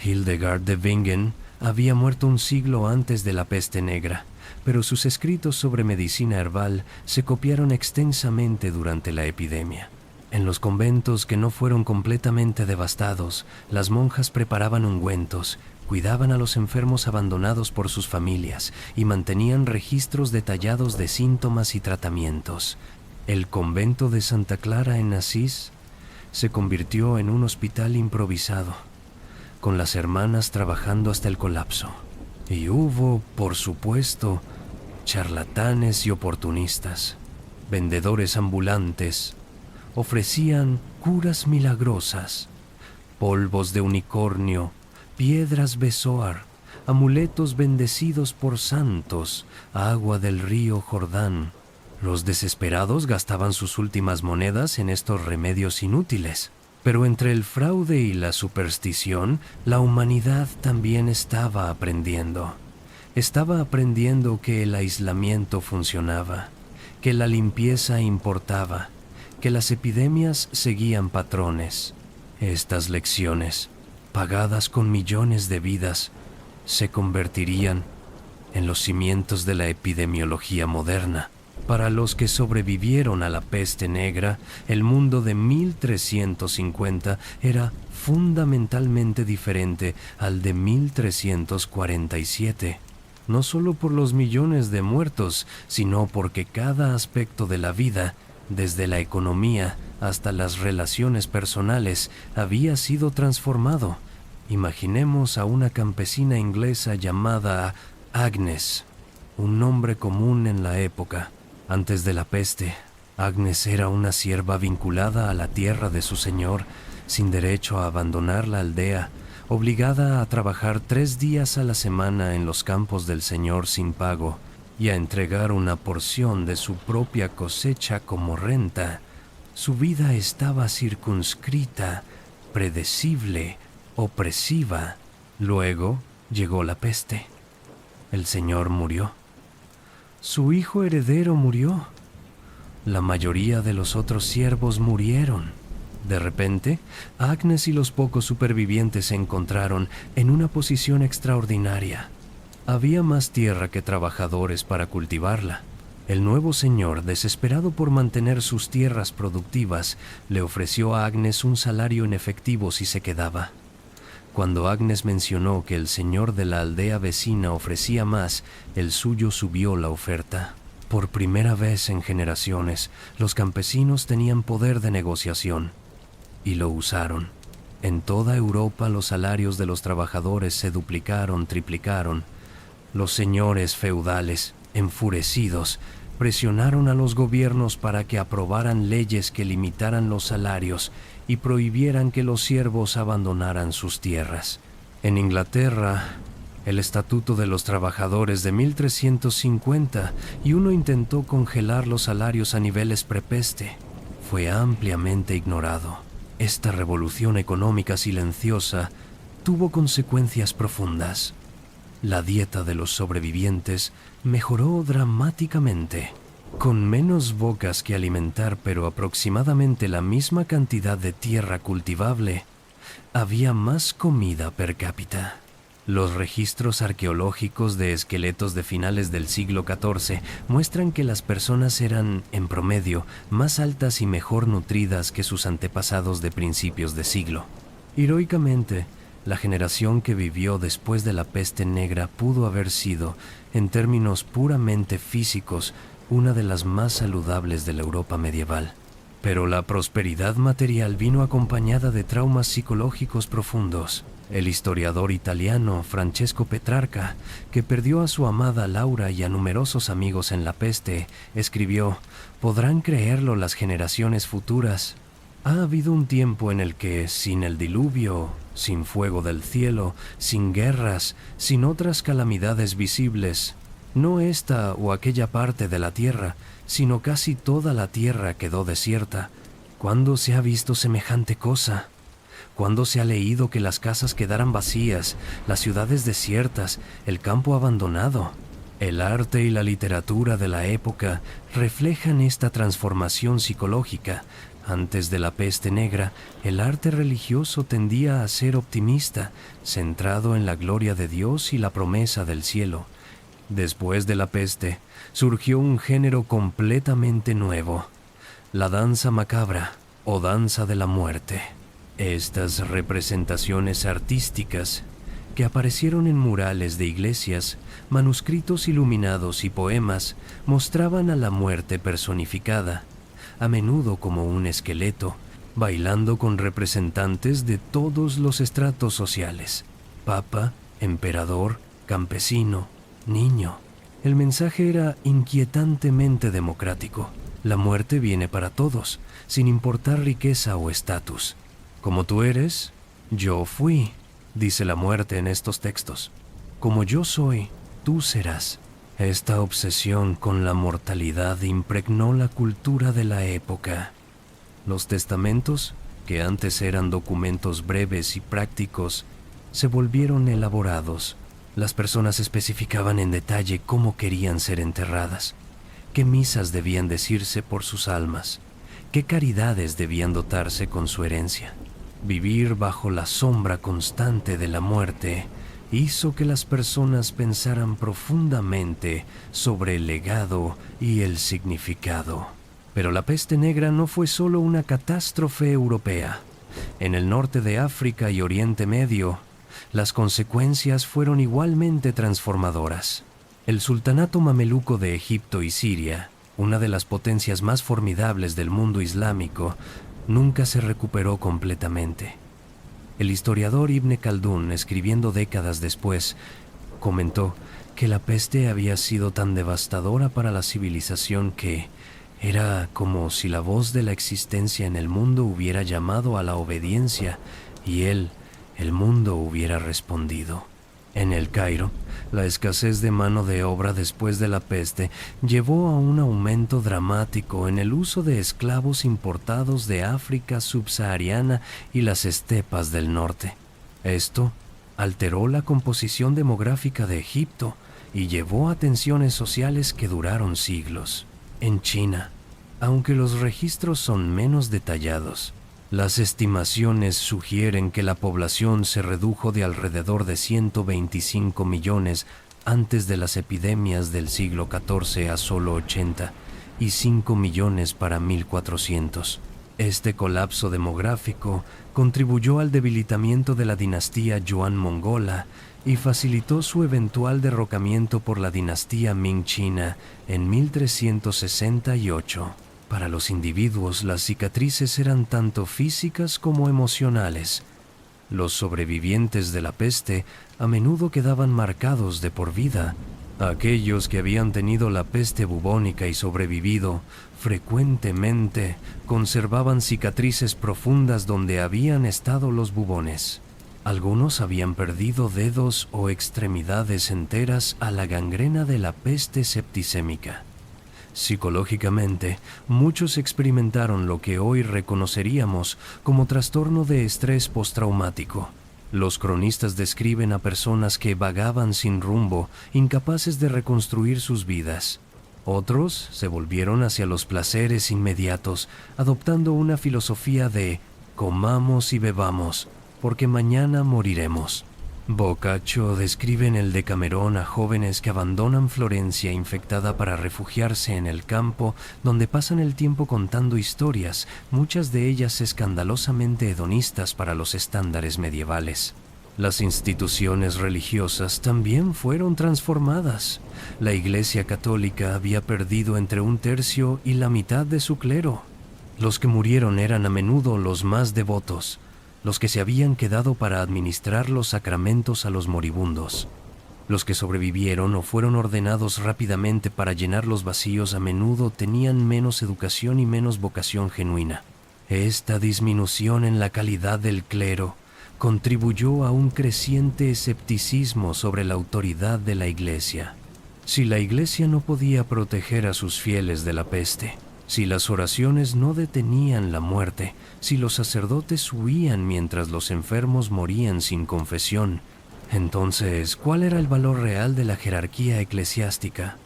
Hildegard de Bingen había muerto un siglo antes de la peste negra, pero sus escritos sobre medicina herbal se copiaron extensamente durante la epidemia. En los conventos que no fueron completamente devastados, las monjas preparaban ungüentos, cuidaban a los enfermos abandonados por sus familias y mantenían registros detallados de síntomas y tratamientos. El convento de Santa Clara en Asís se convirtió en un hospital improvisado, con las hermanas trabajando hasta el colapso. Y hubo, por supuesto, charlatanes y oportunistas. Vendedores ambulantes ofrecían curas milagrosas, polvos de unicornio, piedras besoar, amuletos bendecidos por santos, agua del río Jordán. Los desesperados gastaban sus últimas monedas en estos remedios inútiles. Pero entre el fraude y la superstición, la humanidad también estaba aprendiendo. Estaba aprendiendo que el aislamiento funcionaba, que la limpieza importaba, que las epidemias seguían patrones. Estas lecciones, pagadas con millones de vidas, se convertirían en los cimientos de la epidemiología moderna. Para los que sobrevivieron a la peste negra, el mundo de 1350 era fundamentalmente diferente al de 1347. No solo por los millones de muertos, sino porque cada aspecto de la vida, desde la economía hasta las relaciones personales, había sido transformado. Imaginemos a una campesina inglesa llamada Agnes, un nombre común en la época. Antes de la peste, Agnes era una sierva vinculada a la tierra de su señor, sin derecho a abandonar la aldea, obligada a trabajar 3 días a la semana en los campos del señor sin pago y a entregar una porción de su propia cosecha como renta. Su vida estaba circunscrita, predecible, opresiva. Luego llegó la peste. El señor murió. Su hijo heredero murió. La mayoría de los otros siervos murieron. De repente, Agnes y los pocos supervivientes se encontraron en una posición extraordinaria. Había más tierra que trabajadores para cultivarla. El nuevo señor, desesperado por mantener sus tierras productivas, le ofreció a Agnes un salario en efectivo si se quedaba. Cuando Agnes mencionó que el señor de la aldea vecina ofrecía más, el suyo subió la oferta. Por primera vez en generaciones, los campesinos tenían poder de negociación, y lo usaron. En toda Europa los salarios de los trabajadores se duplicaron, triplicaron. Los señores feudales, enfurecidos, presionaron a los gobiernos para que aprobaran leyes que limitaran los salarios y prohibieran que los siervos abandonaran sus tierras. En Inglaterra, el Estatuto de los Trabajadores de 1350 y uno intentó congelar los salarios a niveles prepeste. Fue ampliamente ignorado. Esta revolución económica silenciosa tuvo consecuencias profundas. La dieta de los sobrevivientes mejoró dramáticamente. Con menos bocas que alimentar, pero aproximadamente la misma cantidad de tierra cultivable, había más comida per cápita. Los registros arqueológicos de esqueletos de finales del siglo XIV muestran que las personas eran, en promedio, más altas y mejor nutridas que sus antepasados de principios de siglo. Heroicamente, la generación que vivió después de la peste negra pudo haber sido, en términos puramente físicos, una de las más saludables de la Europa medieval. Pero la prosperidad material vino acompañada de traumas psicológicos profundos. El historiador italiano Francesco Petrarca, que perdió a su amada Laura y a numerosos amigos en la peste, escribió: «Podrán creerlo las generaciones futuras. Ha habido un tiempo en el que, sin el diluvio, sin fuego del cielo, sin guerras, sin otras calamidades visibles, no esta o aquella parte de la tierra, sino casi toda la tierra quedó desierta. ¿Cuándo se ha visto semejante cosa? ¿Cuándo se ha leído que las casas quedaran vacías, las ciudades desiertas, el campo abandonado?» El arte y la literatura de la época reflejan esta transformación psicológica. Antes de la peste negra, el arte religioso tendía a ser optimista, centrado en la gloria de Dios y la promesa del cielo. Después de la peste, surgió un género completamente nuevo: la danza macabra o danza de la muerte. Estas representaciones artísticas, que aparecieron en murales de iglesias, manuscritos iluminados y poemas, mostraban a la muerte personificada, a menudo como un esqueleto, bailando con representantes de todos los estratos sociales: papa, emperador, campesino, niño. El mensaje era inquietantemente democrático. La muerte viene para todos, sin importar riqueza o estatus. Como tú eres, yo fui, dice la muerte en estos textos. Como yo soy, tú serás. Esta obsesión con la mortalidad impregnó la cultura de la época. Los testamentos, que antes eran documentos breves y prácticos, se volvieron elaborados. Las personas especificaban en detalle cómo querían ser enterradas, qué misas debían decirse por sus almas, qué caridades debían dotarse con su herencia. Vivir bajo la sombra constante de la muerte hizo que las personas pensaran profundamente sobre el legado y el significado. Pero la peste negra no fue solo una catástrofe europea. En el norte de África y Oriente Medio, las consecuencias fueron igualmente transformadoras. El sultanato mameluco de Egipto y Siria, una de las potencias más formidables del mundo islámico, nunca se recuperó completamente. El historiador Ibn Khaldún, escribiendo décadas después, comentó que la peste había sido tan devastadora para la civilización que era como si la voz de la existencia en el mundo hubiera llamado a la obediencia y el mundo hubiera respondido. En el Cairo, la escasez de mano de obra después de la peste llevó a un aumento dramático en el uso de esclavos importados de África subsahariana y las estepas del norte. Esto alteró la composición demográfica de Egipto y llevó a tensiones sociales que duraron siglos. En China, aunque los registros son menos detallados, las estimaciones sugieren que la población se redujo de alrededor de 125 millones antes de las epidemias del siglo XIV a solo 80 y 5 millones para 1400. Este colapso demográfico contribuyó al debilitamiento de la dinastía Yuan mongola y facilitó su eventual derrocamiento por la dinastía Ming china en 1368. Para los individuos, las cicatrices eran tanto físicas como emocionales. Los sobrevivientes de la peste a menudo quedaban marcados de por vida Aquellos que habían tenido la peste bubónica y sobrevivido, frecuentemente conservaban cicatrices profundas donde habían estado los bubones. Algunos habían perdido dedos o extremidades enteras a la gangrena de la peste septicémica. Psicológicamente, muchos experimentaron lo que hoy reconoceríamos como trastorno de estrés postraumático. Los cronistas describen a personas que vagaban sin rumbo, incapaces de reconstruir sus vidas. Otros se volvieron hacia los placeres inmediatos, adoptando una filosofía de comamos y bebamos, porque mañana moriremos. Boccaccio describe en el Decamerón a jóvenes que abandonan Florencia infectada para refugiarse en el campo, donde pasan el tiempo contando historias, muchas de ellas escandalosamente hedonistas para los estándares medievales. Las instituciones religiosas también fueron transformadas. La Iglesia Católica había perdido entre 1/3 y la mitad de su clero. Los que murieron eran a menudo los más devotos, los que se habían quedado para administrar los sacramentos a los moribundos. Los que sobrevivieron o fueron ordenados rápidamente para llenar los vacíos a menudo tenían menos educación y menos vocación genuina. Esta disminución en la calidad del clero contribuyó a un creciente escepticismo sobre la autoridad de la Iglesia. Si la Iglesia no podía proteger a sus fieles de la peste, si las oraciones no detenían la muerte, si los sacerdotes huían mientras los enfermos morían sin confesión, entonces, ¿cuál era el valor real de la jerarquía eclesiástica?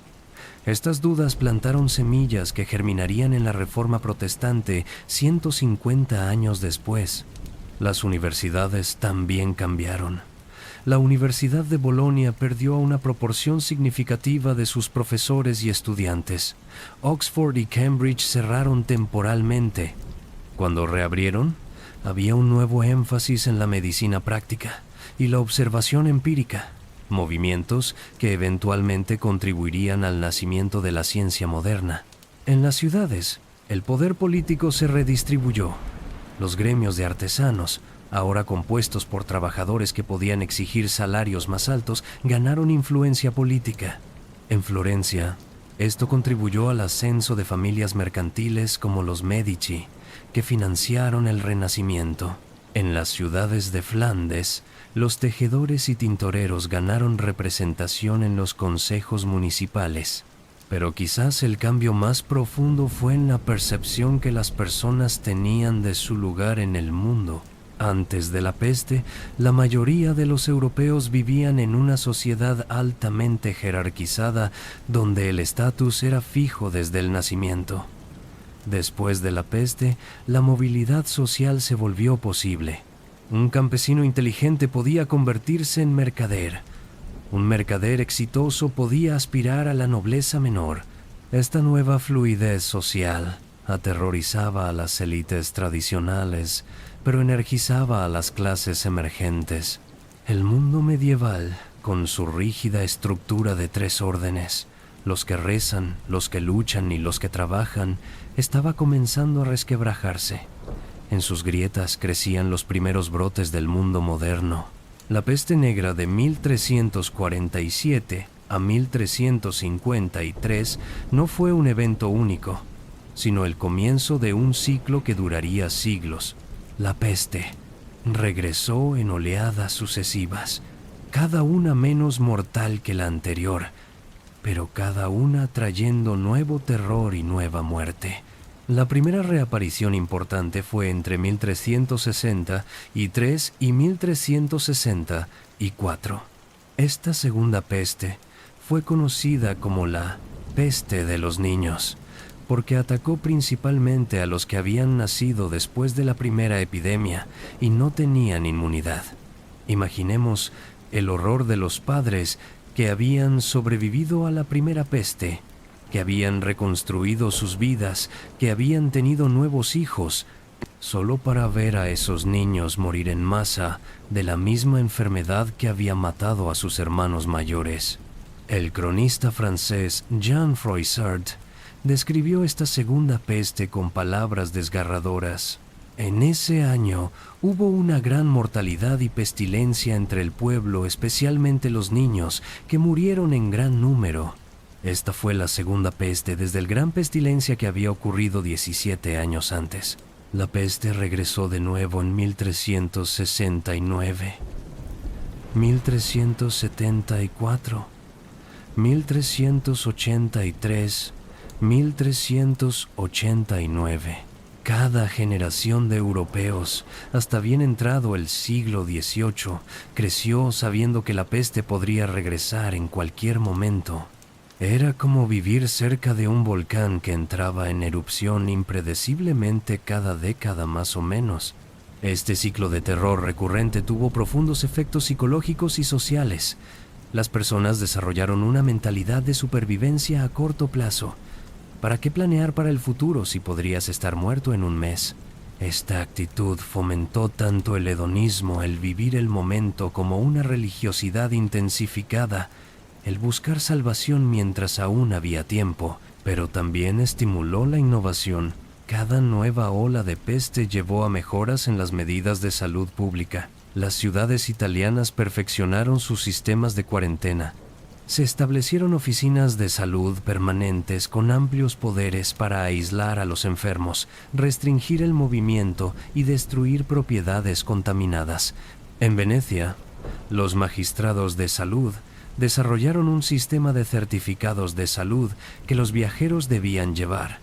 Estas dudas plantaron semillas que germinarían en la Reforma Protestante 150 años después. Las universidades también cambiaron. La Universidad de Bolonia perdió una proporción significativa de sus profesores y estudiantes. Oxford y Cambridge cerraron temporalmente. Cuando reabrieron, había un nuevo énfasis en la medicina práctica y la observación empírica, movimientos que eventualmente contribuirían al nacimiento de la ciencia moderna. En las ciudades, el poder político se redistribuyó. Los gremios de artesanos, ahora compuestos por trabajadores que podían exigir salarios más altos, ganaron influencia política. En Florencia, esto contribuyó al ascenso de familias mercantiles como los Medici, que financiaron el Renacimiento. En las ciudades de Flandes, los tejedores y tintoreros ganaron representación en los consejos municipales. Pero quizás el cambio más profundo fue en la percepción que las personas tenían de su lugar en el mundo. Antes de la peste, la mayoría de los europeos vivían en una sociedad altamente jerarquizada, donde el estatus era fijo desde el nacimiento. Después de la peste, la movilidad social se volvió posible. Un campesino inteligente podía convertirse en mercader. Un mercader exitoso podía aspirar a la nobleza menor. Esta nueva fluidez social aterrorizaba a las élites tradicionales, pero energizaba a las clases emergentes. El mundo medieval, con su rígida estructura de 3 órdenes, los que rezan, los que luchan y los que trabajan, estaba comenzando a resquebrajarse. En sus grietas crecían los primeros brotes del mundo moderno. La peste negra de 1347 a 1353 no fue un evento único, sino el comienzo de un ciclo que duraría siglos. La peste regresó en oleadas sucesivas, cada una menos mortal que la anterior, pero cada una trayendo nuevo terror y nueva muerte. La primera reaparición importante fue entre 1363 y 1364. Esta segunda peste fue conocida como la peste de los niños, porque atacó principalmente a los que habían nacido después de la primera epidemia y no tenían inmunidad. Imaginemos el horror de los padres que habían sobrevivido a la primera peste, que habían reconstruido sus vidas, que habían tenido nuevos hijos, solo para ver a esos niños morir en masa de la misma enfermedad que había matado a sus hermanos mayores. El cronista francés Jean Froissart describió esta segunda peste con palabras desgarradoras. En ese año hubo una gran mortalidad y pestilencia entre el pueblo, especialmente los niños, que murieron en gran número. Esta fue la segunda peste desde la gran pestilencia que había ocurrido 17 años antes. La peste regresó de nuevo en 1369, 1374, 1383, 1389. Cada generación de europeos, hasta bien entrado el siglo XVIII, creció sabiendo que la peste podría regresar en cualquier momento. Era como vivir cerca de un volcán que entraba en erupción impredeciblemente cada década más o menos. Este ciclo de terror recurrente tuvo profundos efectos psicológicos y sociales. Las personas desarrollaron una mentalidad de supervivencia a corto plazo. ¿Para qué planear para el futuro si podrías estar muerto en un mes? Esta actitud fomentó tanto el hedonismo, el vivir el momento, como una religiosidad intensificada, el buscar salvación mientras aún había tiempo, pero también estimuló la innovación. Cada nueva ola de peste llevó a mejoras en las medidas de salud pública. Las ciudades italianas perfeccionaron sus sistemas de cuarentena. Se establecieron oficinas de salud permanentes con amplios poderes para aislar a los enfermos, restringir el movimiento y destruir propiedades contaminadas. En Venecia, los magistrados de salud desarrollaron un sistema de certificados de salud que los viajeros debían llevar,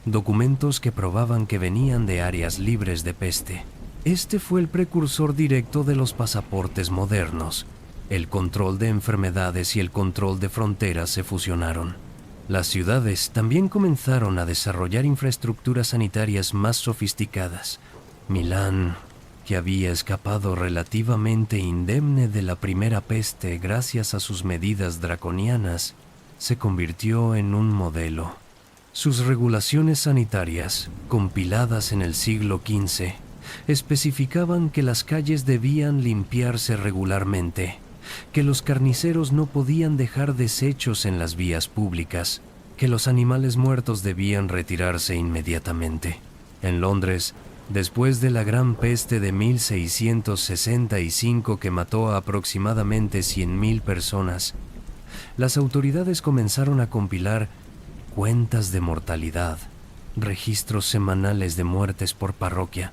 documentos que probaban que venían de áreas libres de peste. Este fue el precursor directo de los pasaportes modernos. El control de enfermedades y el control de fronteras se fusionaron. Las ciudades también comenzaron a desarrollar infraestructuras sanitarias más sofisticadas. Milán, que había escapado relativamente indemne de la primera peste gracias a sus medidas draconianas, se convirtió en un modelo. Sus regulaciones sanitarias, compiladas en el siglo XV, especificaban que las calles debían limpiarse regularmente, que los carniceros no podían dejar desechos en las vías públicas, que los animales muertos debían retirarse inmediatamente. En Londres, después de la Gran Peste de 1665 que mató a aproximadamente 100.000 personas, las autoridades comenzaron a compilar cuentas de mortalidad, registros semanales de muertes por parroquia.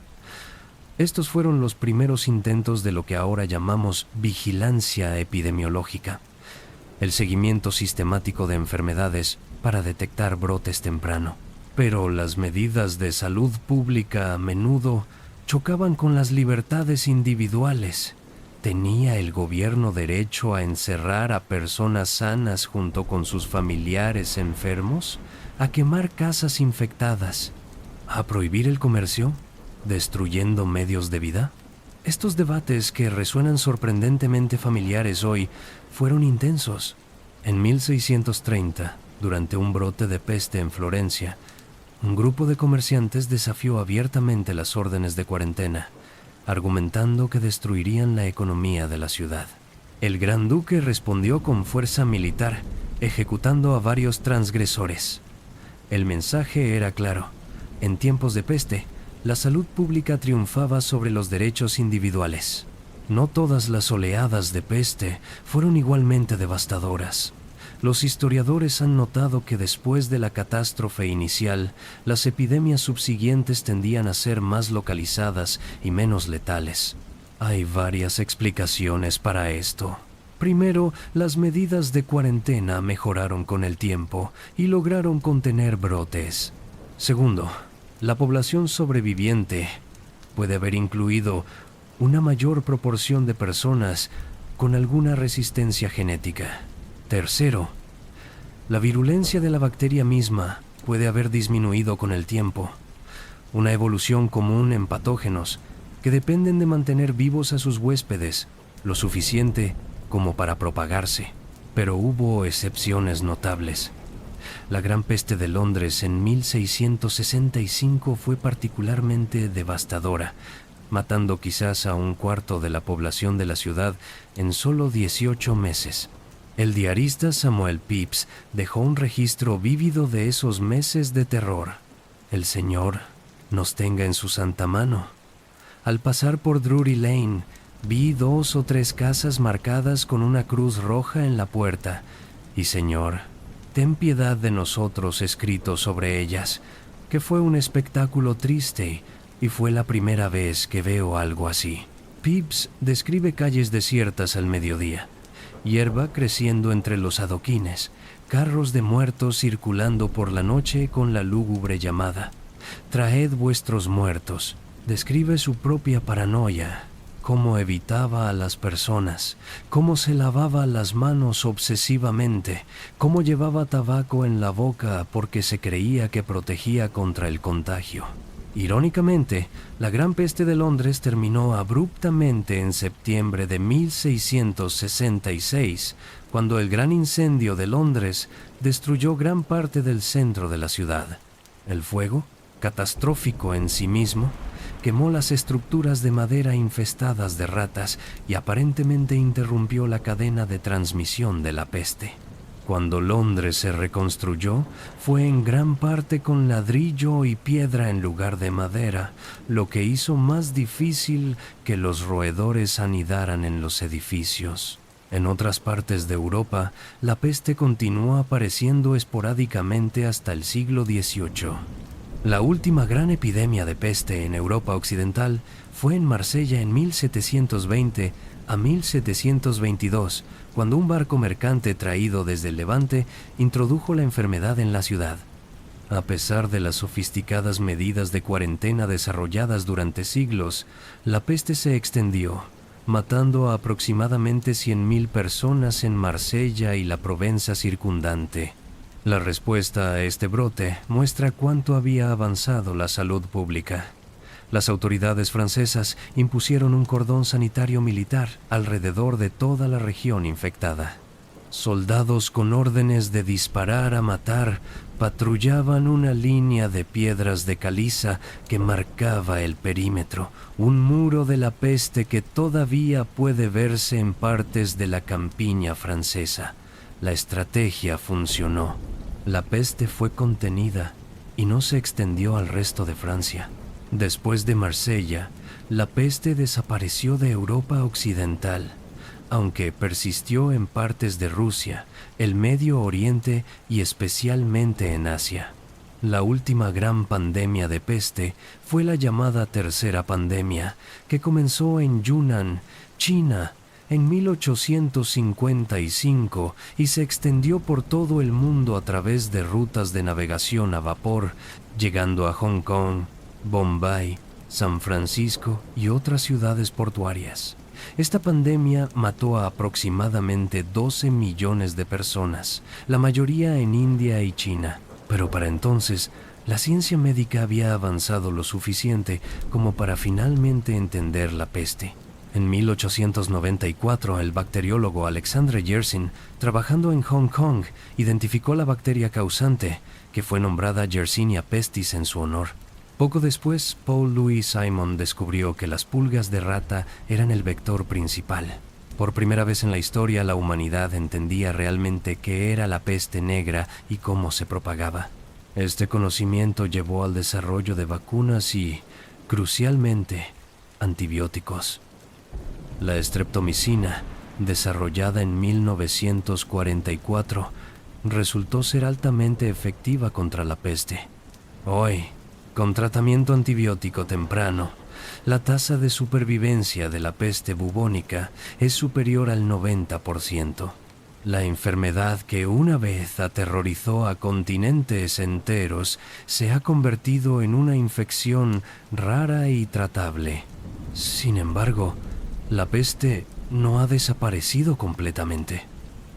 Estos fueron los primeros intentos de lo que ahora llamamos vigilancia epidemiológica, el seguimiento sistemático de enfermedades para detectar brotes temprano. Pero las medidas de salud pública a menudo chocaban con las libertades individuales. ¿Tenía el gobierno derecho a encerrar a personas sanas junto con sus familiares enfermos? ¿A quemar casas infectadas? ¿A prohibir el comercio, destruyendo medios de vida? Estos debates, que resuenan sorprendentemente familiares hoy, fueron intensos. En 1630, durante un brote de peste en Florencia, un grupo de comerciantes desafió abiertamente las órdenes de cuarentena, argumentando que destruirían la economía de la ciudad. El gran duque respondió con fuerza militar, ejecutando a varios transgresores. El mensaje era claro: en tiempos de peste, la salud pública triunfaba sobre los derechos individuales. No todas las oleadas de peste fueron igualmente devastadoras. Los historiadores han notado que después de la catástrofe inicial, las epidemias subsiguientes tendían a ser más localizadas y menos letales. Hay varias explicaciones para esto. Primero, las medidas de cuarentena mejoraron con el tiempo y lograron contener brotes. Segundo, la población sobreviviente puede haber incluido una mayor proporción de personas con alguna resistencia genética. Tercero, la virulencia de la bacteria misma puede haber disminuido con el tiempo. Una evolución común en patógenos que dependen de mantener vivos a sus huéspedes lo suficiente como para propagarse. Pero hubo excepciones notables. La Gran Peste de Londres en 1665 fue particularmente devastadora, matando quizás a un cuarto de la población de la ciudad en solo 18 meses. El diarista Samuel Pepys dejó un registro vívido de esos meses de terror. El Señor nos tenga en su santa mano. Al pasar por Drury Lane, vi 2 o 3 casas marcadas con una cruz roja en la puerta, y Señor, ten piedad de nosotros escrito sobre ellas, que fue un espectáculo triste y fue la primera vez que veo algo así. Pepys describe calles desiertas al mediodía, hierba creciendo entre los adoquines, carros de muertos circulando por la noche con la lúgubre llamada: «Traed vuestros muertos». Describe su propia paranoia, cómo evitaba a las personas, cómo se lavaba las manos obsesivamente, cómo llevaba tabaco en la boca porque se creía que protegía contra el contagio. Irónicamente, la Gran Peste de Londres terminó abruptamente en septiembre de 1666, cuando el Gran Incendio de Londres destruyó gran parte del centro de la ciudad. El fuego, catastrófico en sí mismo, quemó las estructuras de madera infestadas de ratas y aparentemente interrumpió la cadena de transmisión de la peste. Cuando Londres se reconstruyó, fue en gran parte con ladrillo y piedra en lugar de madera, lo que hizo más difícil que los roedores anidaran en los edificios. En otras partes de Europa, la peste continuó apareciendo esporádicamente hasta el siglo XVIII. La última gran epidemia de peste en Europa occidental fue en Marsella en 1720 a 1722, cuando un barco mercante traído desde el Levante introdujo la enfermedad en la ciudad. A pesar de las sofisticadas medidas de cuarentena desarrolladas durante siglos, la peste se extendió, matando a aproximadamente 100.000 personas en Marsella y la Provenza circundante. La respuesta a este brote muestra cuánto había avanzado la salud pública. Las autoridades francesas impusieron un cordón sanitario militar alrededor de toda la región infectada. Soldados con órdenes de disparar a matar patrullaban una línea de piedras de caliza que marcaba el perímetro, un muro de la peste que todavía puede verse en partes de la campiña francesa. La estrategia funcionó. La peste fue contenida y no se extendió al resto de Francia. Después de Marsella, la peste desapareció de Europa occidental, aunque persistió en partes de Rusia, el Medio Oriente y especialmente en Asia. La última gran pandemia de peste fue la llamada Tercera Pandemia, que comenzó en Yunnan, China, en 1855 y se extendió por todo el mundo a través de rutas de navegación a vapor, llegando a Hong Kong, Bombay, San Francisco y otras ciudades portuarias. Esta pandemia mató a aproximadamente 12 millones de personas, la mayoría en India y China. Pero para entonces, la ciencia médica había avanzado lo suficiente como para finalmente entender la peste. En 1894, el bacteriólogo Alexandre Yersin, trabajando en Hong Kong, identificó la bacteria causante, que fue nombrada Yersinia pestis en su honor. Poco después, Paul Louis Simon descubrió que las pulgas de rata eran el vector principal. Por primera vez en la historia, la humanidad entendía realmente qué era la peste negra y cómo se propagaba. Este conocimiento llevó al desarrollo de vacunas y, crucialmente, antibióticos. La estreptomicina, desarrollada en 1944, resultó ser altamente efectiva contra la peste. Hoy, con tratamiento antibiótico temprano, la tasa de supervivencia de la peste bubónica es superior al 90%. La enfermedad que una vez aterrorizó a continentes enteros se ha convertido en una infección rara y tratable. Sin embargo, la peste no ha desaparecido completamente.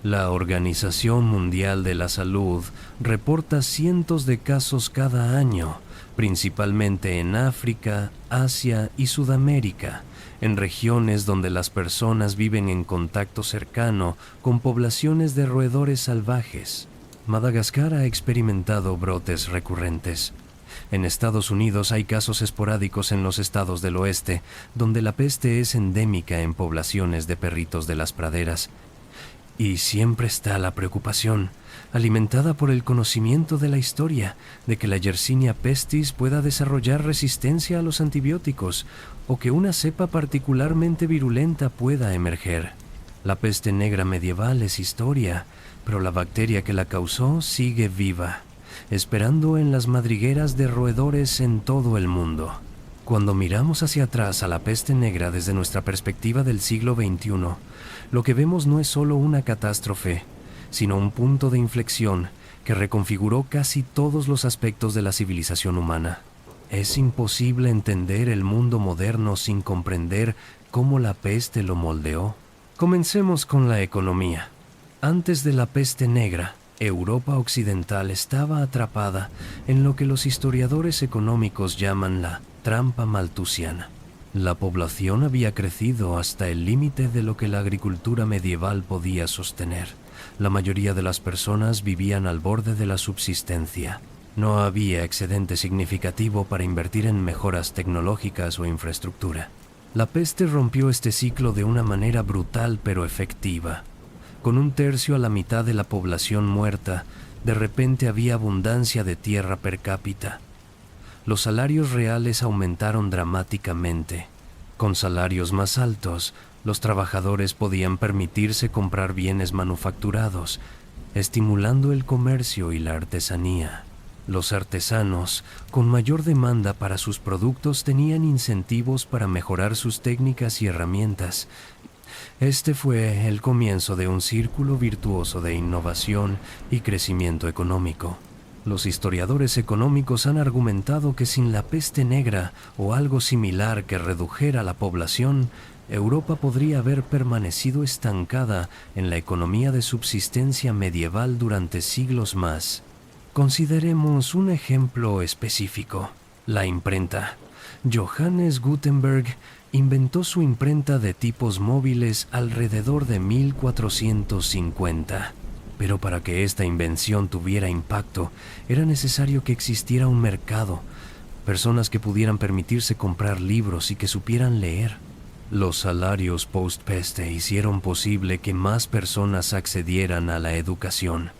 La Organización Mundial de la Salud reporta cientos de casos cada año, principalmente en África, Asia y Sudamérica, en regiones donde las personas viven en contacto cercano con poblaciones de roedores salvajes. Madagascar ha experimentado brotes recurrentes. En Estados Unidos hay casos esporádicos en los estados del oeste, donde la peste es endémica en poblaciones de perritos de las praderas. Y siempre está la preocupación, alimentada por el conocimiento de la historia, de que la Yersinia pestis pueda desarrollar resistencia a los antibióticos o que una cepa particularmente virulenta pueda emerger. La peste negra medieval es historia, pero la bacteria que la causó sigue viva, esperando en las madrigueras de roedores en todo el mundo. Cuando miramos hacia atrás a la peste negra desde nuestra perspectiva del siglo XXI, lo que vemos no es solo una catástrofe, sino un punto de inflexión que reconfiguró casi todos los aspectos de la civilización humana. Es imposible entender el mundo moderno sin comprender cómo la peste lo moldeó. Comencemos con la economía. Antes de la peste negra, Europa occidental estaba atrapada en lo que los historiadores económicos llaman la trampa maltusiana. La población había crecido hasta el límite de lo que la agricultura medieval podía sostener. La mayoría de las personas vivían al borde de la subsistencia. No había excedente significativo para invertir en mejoras tecnológicas o infraestructura. La peste rompió este ciclo de una manera brutal pero efectiva. Con un tercio a la mitad de la población muerta, de repente había abundancia de tierra per cápita. Los salarios reales aumentaron dramáticamente. Con salarios más altos, los trabajadores podían permitirse comprar bienes manufacturados, estimulando el comercio y la artesanía. Los artesanos, con mayor demanda para sus productos, tenían incentivos para mejorar sus técnicas y herramientas. Este fue el comienzo de un círculo virtuoso de innovación y crecimiento económico. Los historiadores económicos han argumentado que sin la peste negra o algo similar que redujera la población, Europa podría haber permanecido estancada en la economía de subsistencia medieval durante siglos más. Consideremos un ejemplo específico: la imprenta. Johannes Gutenberg inventó su imprenta de tipos móviles alrededor de 1450. Pero para que esta invención tuviera impacto, era necesario que existiera un mercado, personas que pudieran permitirse comprar libros y que supieran leer. Los salarios post-peste hicieron posible que más personas accedieran a la educación.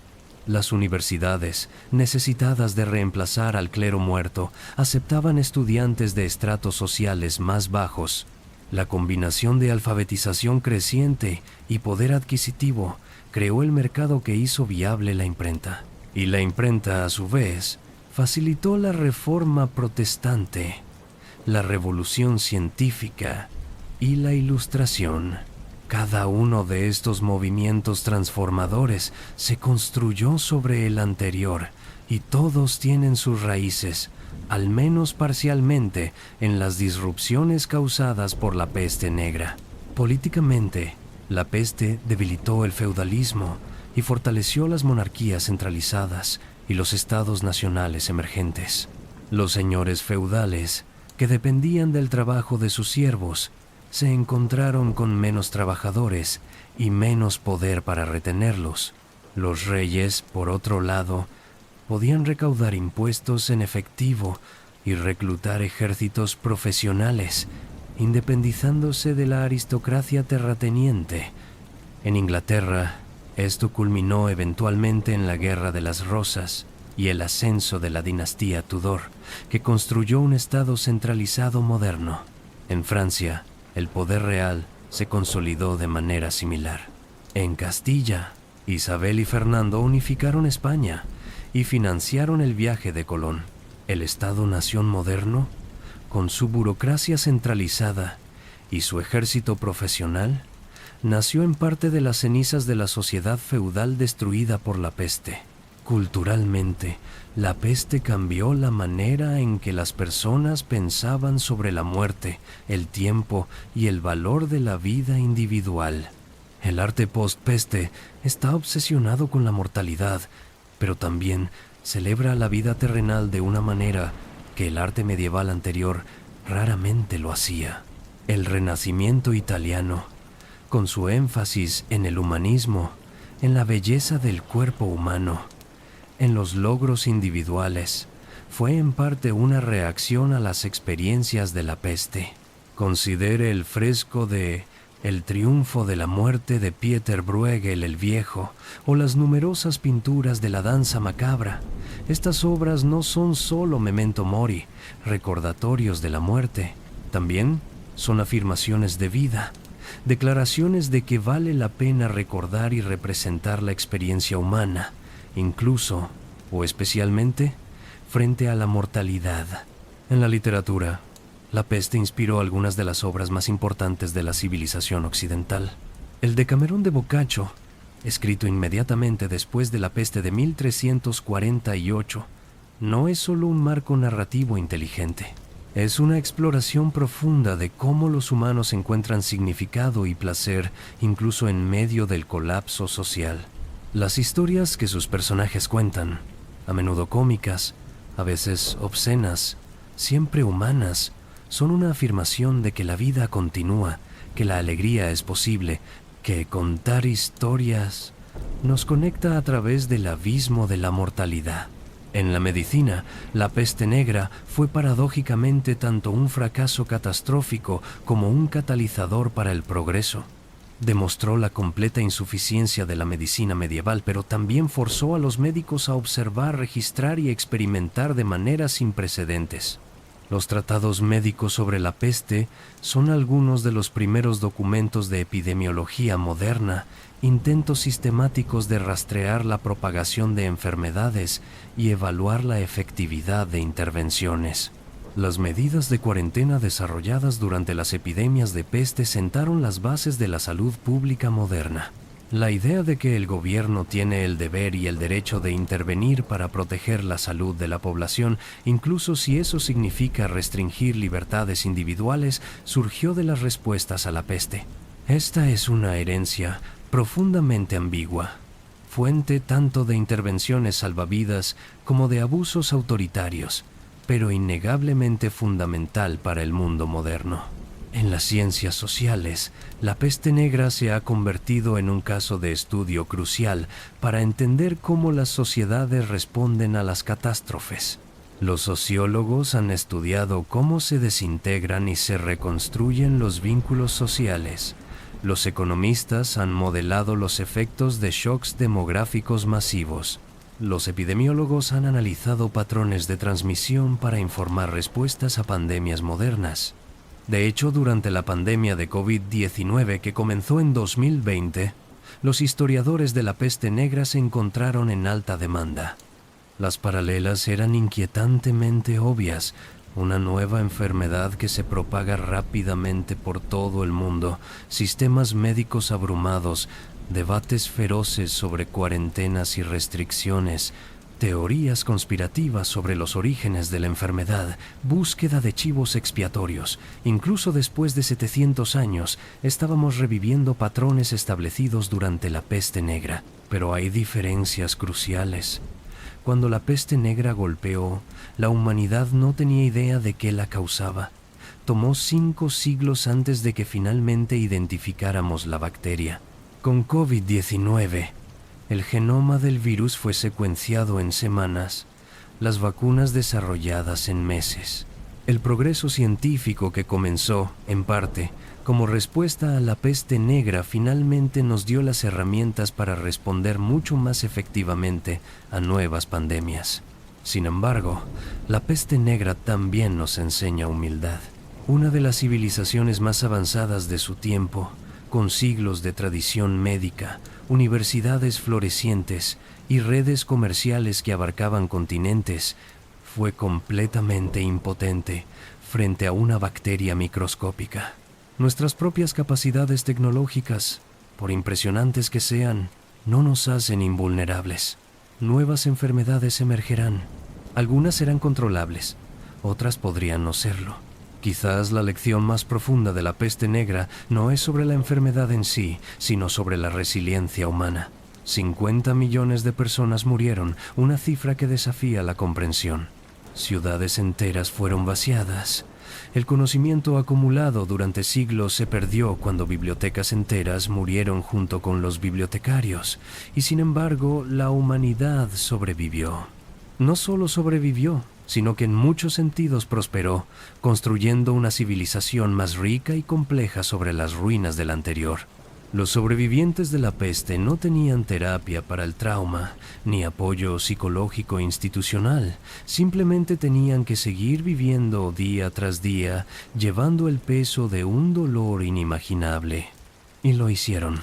Las universidades, necesitadas de reemplazar al clero muerto, aceptaban estudiantes de estratos sociales más bajos. La combinación de alfabetización creciente y poder adquisitivo creó el mercado que hizo viable la imprenta. Y la imprenta, a su vez, facilitó la reforma protestante, la revolución científica y la ilustración. Cada uno de estos movimientos transformadores se construyó sobre el anterior y todos tienen sus raíces, al menos parcialmente, en las disrupciones causadas por la peste negra. Políticamente, la peste debilitó el feudalismo y fortaleció las monarquías centralizadas y los estados nacionales emergentes. Los señores feudales, que dependían del trabajo de sus siervos, se encontraron con menos trabajadores y menos poder para retenerlos. Los reyes, por otro lado, podían recaudar impuestos en efectivo y reclutar ejércitos profesionales, independizándose de la aristocracia terrateniente. En Inglaterra, esto culminó eventualmente en la Guerra de las Rosas y el ascenso de la dinastía Tudor, que construyó un estado centralizado moderno. En Francia, el poder real se consolidó de manera similar. En Castilla, Isabel y Fernando unificaron España y financiaron el viaje de Colón. El Estado-nación moderno, con su burocracia centralizada y su ejército profesional, nació en parte de las cenizas de la sociedad feudal destruida por la peste. Culturalmente, la peste cambió la manera en que las personas pensaban sobre la muerte, el tiempo y el valor de la vida individual. El arte post-peste está obsesionado con la mortalidad, pero también celebra la vida terrenal de una manera que el arte medieval anterior raramente lo hacía. El Renacimiento italiano, con su énfasis en el humanismo, en la belleza del cuerpo humano, en los logros individuales, fue en parte una reacción a las experiencias de la peste. Considere el fresco de El triunfo de la muerte de Pieter Bruegel el Viejo o las numerosas pinturas de la danza macabra. Estas obras no son solo memento mori, recordatorios de la muerte, también son afirmaciones de vida, declaraciones de que vale la pena recordar y representar la experiencia humana, incluso, o especialmente, frente a la mortalidad. En la literatura, la peste inspiró algunas de las obras más importantes de la civilización occidental. El Decamerón de Boccaccio, escrito inmediatamente después de la peste de 1348, no es solo un marco narrativo inteligente. Es una exploración profunda de cómo los humanos encuentran significado y placer incluso en medio del colapso social. Las historias que sus personajes cuentan, a menudo cómicas, a veces obscenas, siempre humanas, son una afirmación de que la vida continúa, que la alegría es posible, que contar historias nos conecta a través del abismo de la mortalidad. En la medicina, la peste negra fue paradójicamente tanto un fracaso catastrófico como un catalizador para el progreso. Demostró la completa insuficiencia de la medicina medieval, pero también forzó a los médicos a observar, registrar y experimentar de maneras sin precedentes. Los tratados médicos sobre la peste son algunos de los primeros documentos de epidemiología moderna, intentos sistemáticos de rastrear la propagación de enfermedades y evaluar la efectividad de intervenciones. Las medidas de cuarentena desarrolladas durante las epidemias de peste sentaron las bases de la salud pública moderna. La idea de que el gobierno tiene el deber y el derecho de intervenir para proteger la salud de la población, incluso si eso significa restringir libertades individuales, surgió de las respuestas a la peste. Esta es una herencia profundamente ambigua, fuente tanto de intervenciones salvavidas como de abusos autoritarios, pero innegablemente fundamental para el mundo moderno. En las ciencias sociales, la peste negra se ha convertido en un caso de estudio crucial para entender cómo las sociedades responden a las catástrofes. Los sociólogos han estudiado cómo se desintegran y se reconstruyen los vínculos sociales. Los economistas han modelado los efectos de shocks demográficos masivos. Los epidemiólogos han analizado patrones de transmisión para informar respuestas a pandemias modernas. De hecho, durante la pandemia de COVID-19 que comenzó en 2020, los historiadores de la peste negra se encontraron en alta demanda. Las paralelas eran inquietantemente obvias: una nueva enfermedad que se propaga rápidamente por todo el mundo, sistemas médicos abrumados, debates feroces sobre cuarentenas y restricciones, teorías conspirativas sobre los orígenes de la enfermedad, búsqueda de chivos expiatorios. Incluso después de 700 años, estábamos reviviendo patrones establecidos durante la peste negra. Pero hay diferencias cruciales. Cuando la peste negra golpeó, la humanidad no tenía idea de qué la causaba. Tomó 5 siglos antes de que finalmente identificáramos la bacteria. Con COVID-19, el genoma del virus fue secuenciado en semanas, las vacunas desarrolladas en meses. El progreso científico que comenzó, en parte, como respuesta a la peste negra, finalmente nos dio las herramientas para responder mucho más efectivamente a nuevas pandemias. Sin embargo, la peste negra también nos enseña humildad. Una de las civilizaciones más avanzadas de su tiempo, con siglos de tradición médica, universidades florecientes y redes comerciales que abarcaban continentes, fue completamente impotente frente a una bacteria microscópica. Nuestras propias capacidades tecnológicas, por impresionantes que sean, no nos hacen invulnerables. Nuevas enfermedades emergerán. Algunas serán controlables, otras podrían no serlo. Quizás la lección más profunda de la peste negra no es sobre la enfermedad en sí, sino sobre la resiliencia humana. 50 millones de personas murieron, una cifra que desafía la comprensión. Ciudades enteras fueron vaciadas. El conocimiento acumulado durante siglos se perdió cuando bibliotecas enteras murieron junto con los bibliotecarios. Y sin embargo, la humanidad sobrevivió. No solo sobrevivió, sino que en muchos sentidos prosperó, construyendo una civilización más rica y compleja sobre las ruinas de la anterior. Los sobrevivientes de la peste no tenían terapia para el trauma, ni apoyo psicológico institucional. Simplemente tenían que seguir viviendo día tras día, llevando el peso de un dolor inimaginable. Y lo hicieron.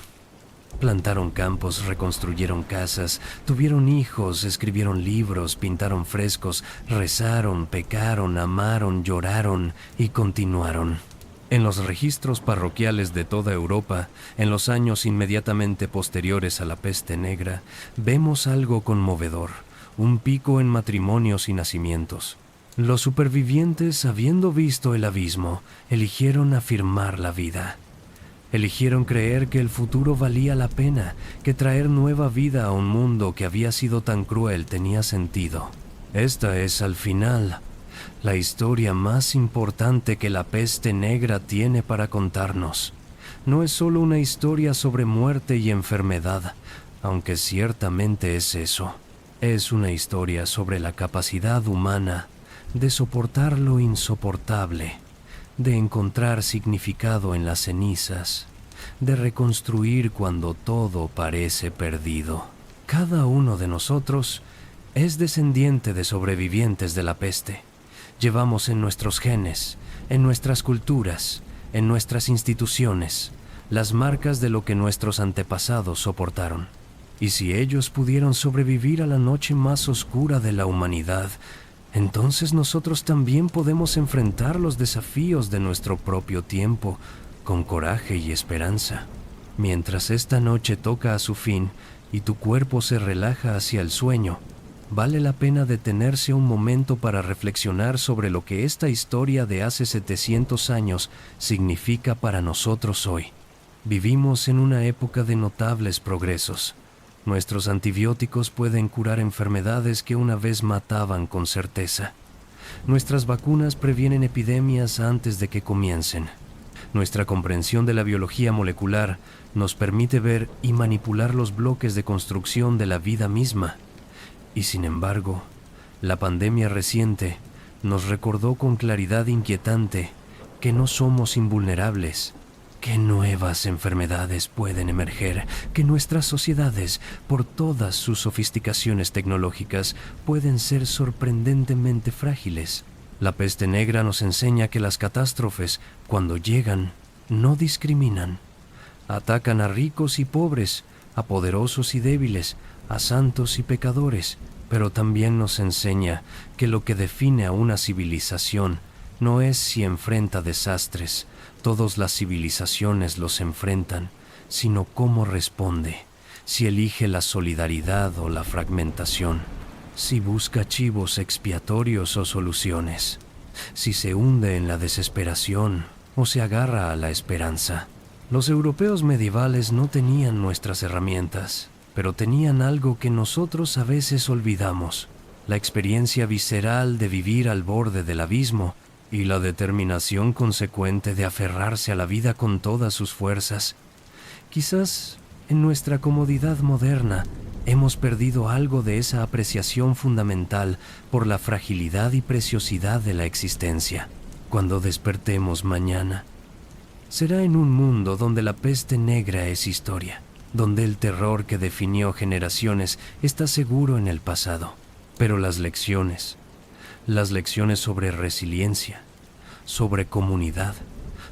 Plantaron campos, reconstruyeron casas, tuvieron hijos, escribieron libros, pintaron frescos, rezaron, pecaron, amaron, lloraron y continuaron. En los registros parroquiales de toda Europa, en los años inmediatamente posteriores a la peste negra, vemos algo conmovedor, un pico en matrimonios y nacimientos. Los supervivientes, habiendo visto el abismo, eligieron afirmar la vida. Eligieron creer que el futuro valía la pena, que traer nueva vida a un mundo que había sido tan cruel tenía sentido. Esta es, al final, la historia más importante que la peste negra tiene para contarnos. No es solo una historia sobre muerte y enfermedad, aunque ciertamente es eso. Es una historia sobre la capacidad humana de soportar lo insoportable, de encontrar significado en las cenizas, de reconstruir cuando todo parece perdido. Cada uno de nosotros es descendiente de sobrevivientes de la peste. Llevamos en nuestros genes, en nuestras culturas, en nuestras instituciones, las marcas de lo que nuestros antepasados soportaron. Y si ellos pudieron sobrevivir a la noche más oscura de la humanidad, entonces nosotros también podemos enfrentar los desafíos de nuestro propio tiempo con coraje y esperanza. Mientras esta noche toca a su fin y tu cuerpo se relaja hacia el sueño, vale la pena detenerse un momento para reflexionar sobre lo que esta historia de hace 700 años significa para nosotros hoy. Vivimos en una época de notables progresos. Nuestros antibióticos pueden curar enfermedades que una vez mataban con certeza. Nuestras vacunas previenen epidemias antes de que comiencen. Nuestra comprensión de la biología molecular nos permite ver y manipular los bloques de construcción de la vida misma. Y sin embargo, la pandemia reciente nos recordó con claridad inquietante que no somos invulnerables, que nuevas enfermedades pueden emerger, que nuestras sociedades, por todas sus sofisticaciones tecnológicas, pueden ser sorprendentemente frágiles. La peste negra nos enseña que las catástrofes, cuando llegan, no discriminan. Atacan a ricos y pobres, a poderosos y débiles, a santos y pecadores, pero también nos enseña que lo que define a una civilización no es si enfrenta desastres, todas las civilizaciones los enfrentan, sino cómo responde, si elige la solidaridad o la fragmentación, si busca chivos expiatorios o soluciones, si se hunde en la desesperación o se agarra a la esperanza. Los europeos medievales no tenían nuestras herramientas, pero tenían algo que nosotros a veces olvidamos: la experiencia visceral de vivir al borde del abismo y la determinación consecuente de aferrarse a la vida con todas sus fuerzas. Quizás en nuestra comodidad moderna hemos perdido algo de esa apreciación fundamental por la fragilidad y preciosidad de la existencia. Cuando despertemos mañana, será en un mundo donde la peste negra es historia, donde el terror que definió generaciones está seguro en el pasado. Pero las lecciones sobre resiliencia, sobre comunidad,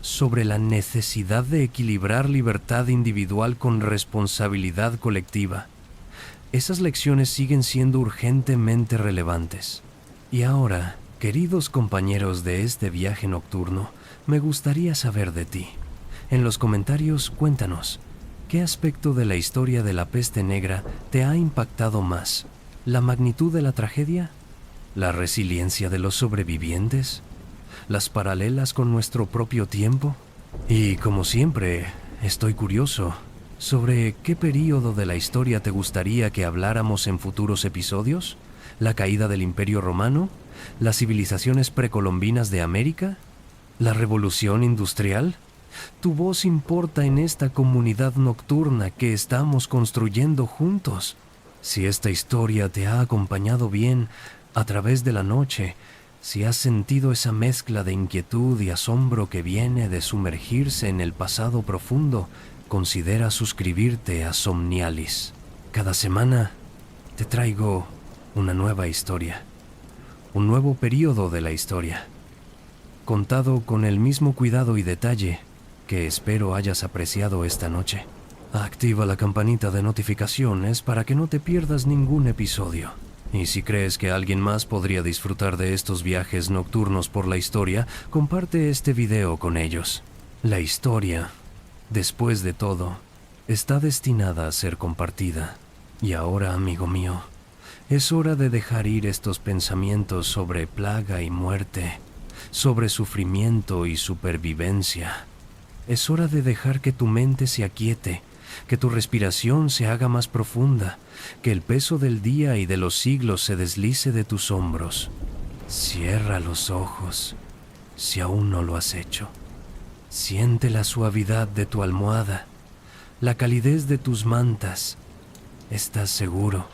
sobre la necesidad de equilibrar libertad individual con responsabilidad colectiva, esas lecciones siguen siendo urgentemente relevantes. Y ahora, queridos compañeros de este viaje nocturno, me gustaría saber de ti. En los comentarios, cuéntanos, ¿qué aspecto de la historia de la peste negra te ha impactado más? ¿La magnitud de la tragedia? ¿La resiliencia de los sobrevivientes? ¿Las paralelas con nuestro propio tiempo? Y como siempre, estoy curioso, ¿sobre qué período de la historia te gustaría que habláramos en futuros episodios? ¿La caída del Imperio Romano? ¿Las civilizaciones precolombinas de América? ¿La Revolución Industrial? Tu voz importa en esta comunidad nocturna que estamos construyendo juntos. Si esta historia te ha acompañado bien, A través de la noche, si has sentido esa mezcla de inquietud y asombro que viene de sumergirse en el pasado profundo, considera suscribirte a Somnialis. Cada semana te traigo una nueva historia, un nuevo período de la historia, contado con el mismo cuidado y detalle que espero hayas apreciado esta noche. Activa la campanita de notificaciones para que no te pierdas ningún episodio. Y si crees que alguien más podría disfrutar de estos viajes nocturnos por la historia, comparte este video con ellos. La historia, después de todo, está destinada a ser compartida. Y ahora, amigo mío, es hora de dejar ir estos pensamientos sobre plaga y muerte, sobre sufrimiento y supervivencia. Es hora de dejar que tu mente se aquiete, que tu respiración se haga más profunda, que el peso del día y de los siglos se deslice de tus hombros. Cierra los ojos, si aún no lo has hecho. Siente la suavidad de tu almohada, la calidez de tus mantas. Estás seguro,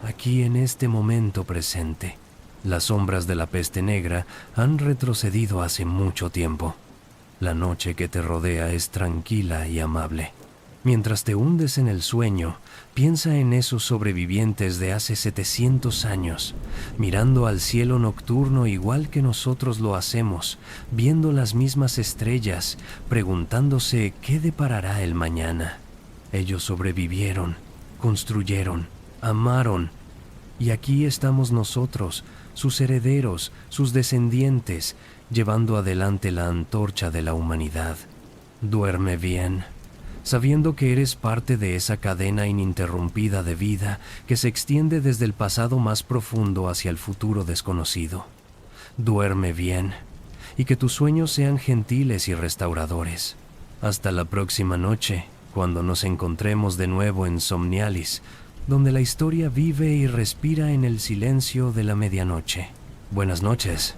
aquí en este momento presente. Las sombras de la peste negra han retrocedido hace mucho tiempo. La noche que te rodea es tranquila y amable. Mientras te hundes en el sueño, piensa en esos sobrevivientes de hace 700 años, mirando al cielo nocturno igual que nosotros lo hacemos, viendo las mismas estrellas, preguntándose qué deparará el mañana. Ellos sobrevivieron, construyeron, amaron, y aquí estamos nosotros, sus herederos, sus descendientes, llevando adelante la antorcha de la humanidad. Duerme bien, sabiendo que eres parte de esa cadena ininterrumpida de vida que se extiende desde el pasado más profundo hacia el futuro desconocido. Duerme bien, y que tus sueños sean gentiles y restauradores. Hasta la próxima noche, cuando nos encontremos de nuevo en Somnialis, donde la historia vive y respira en el silencio de la medianoche. Buenas noches.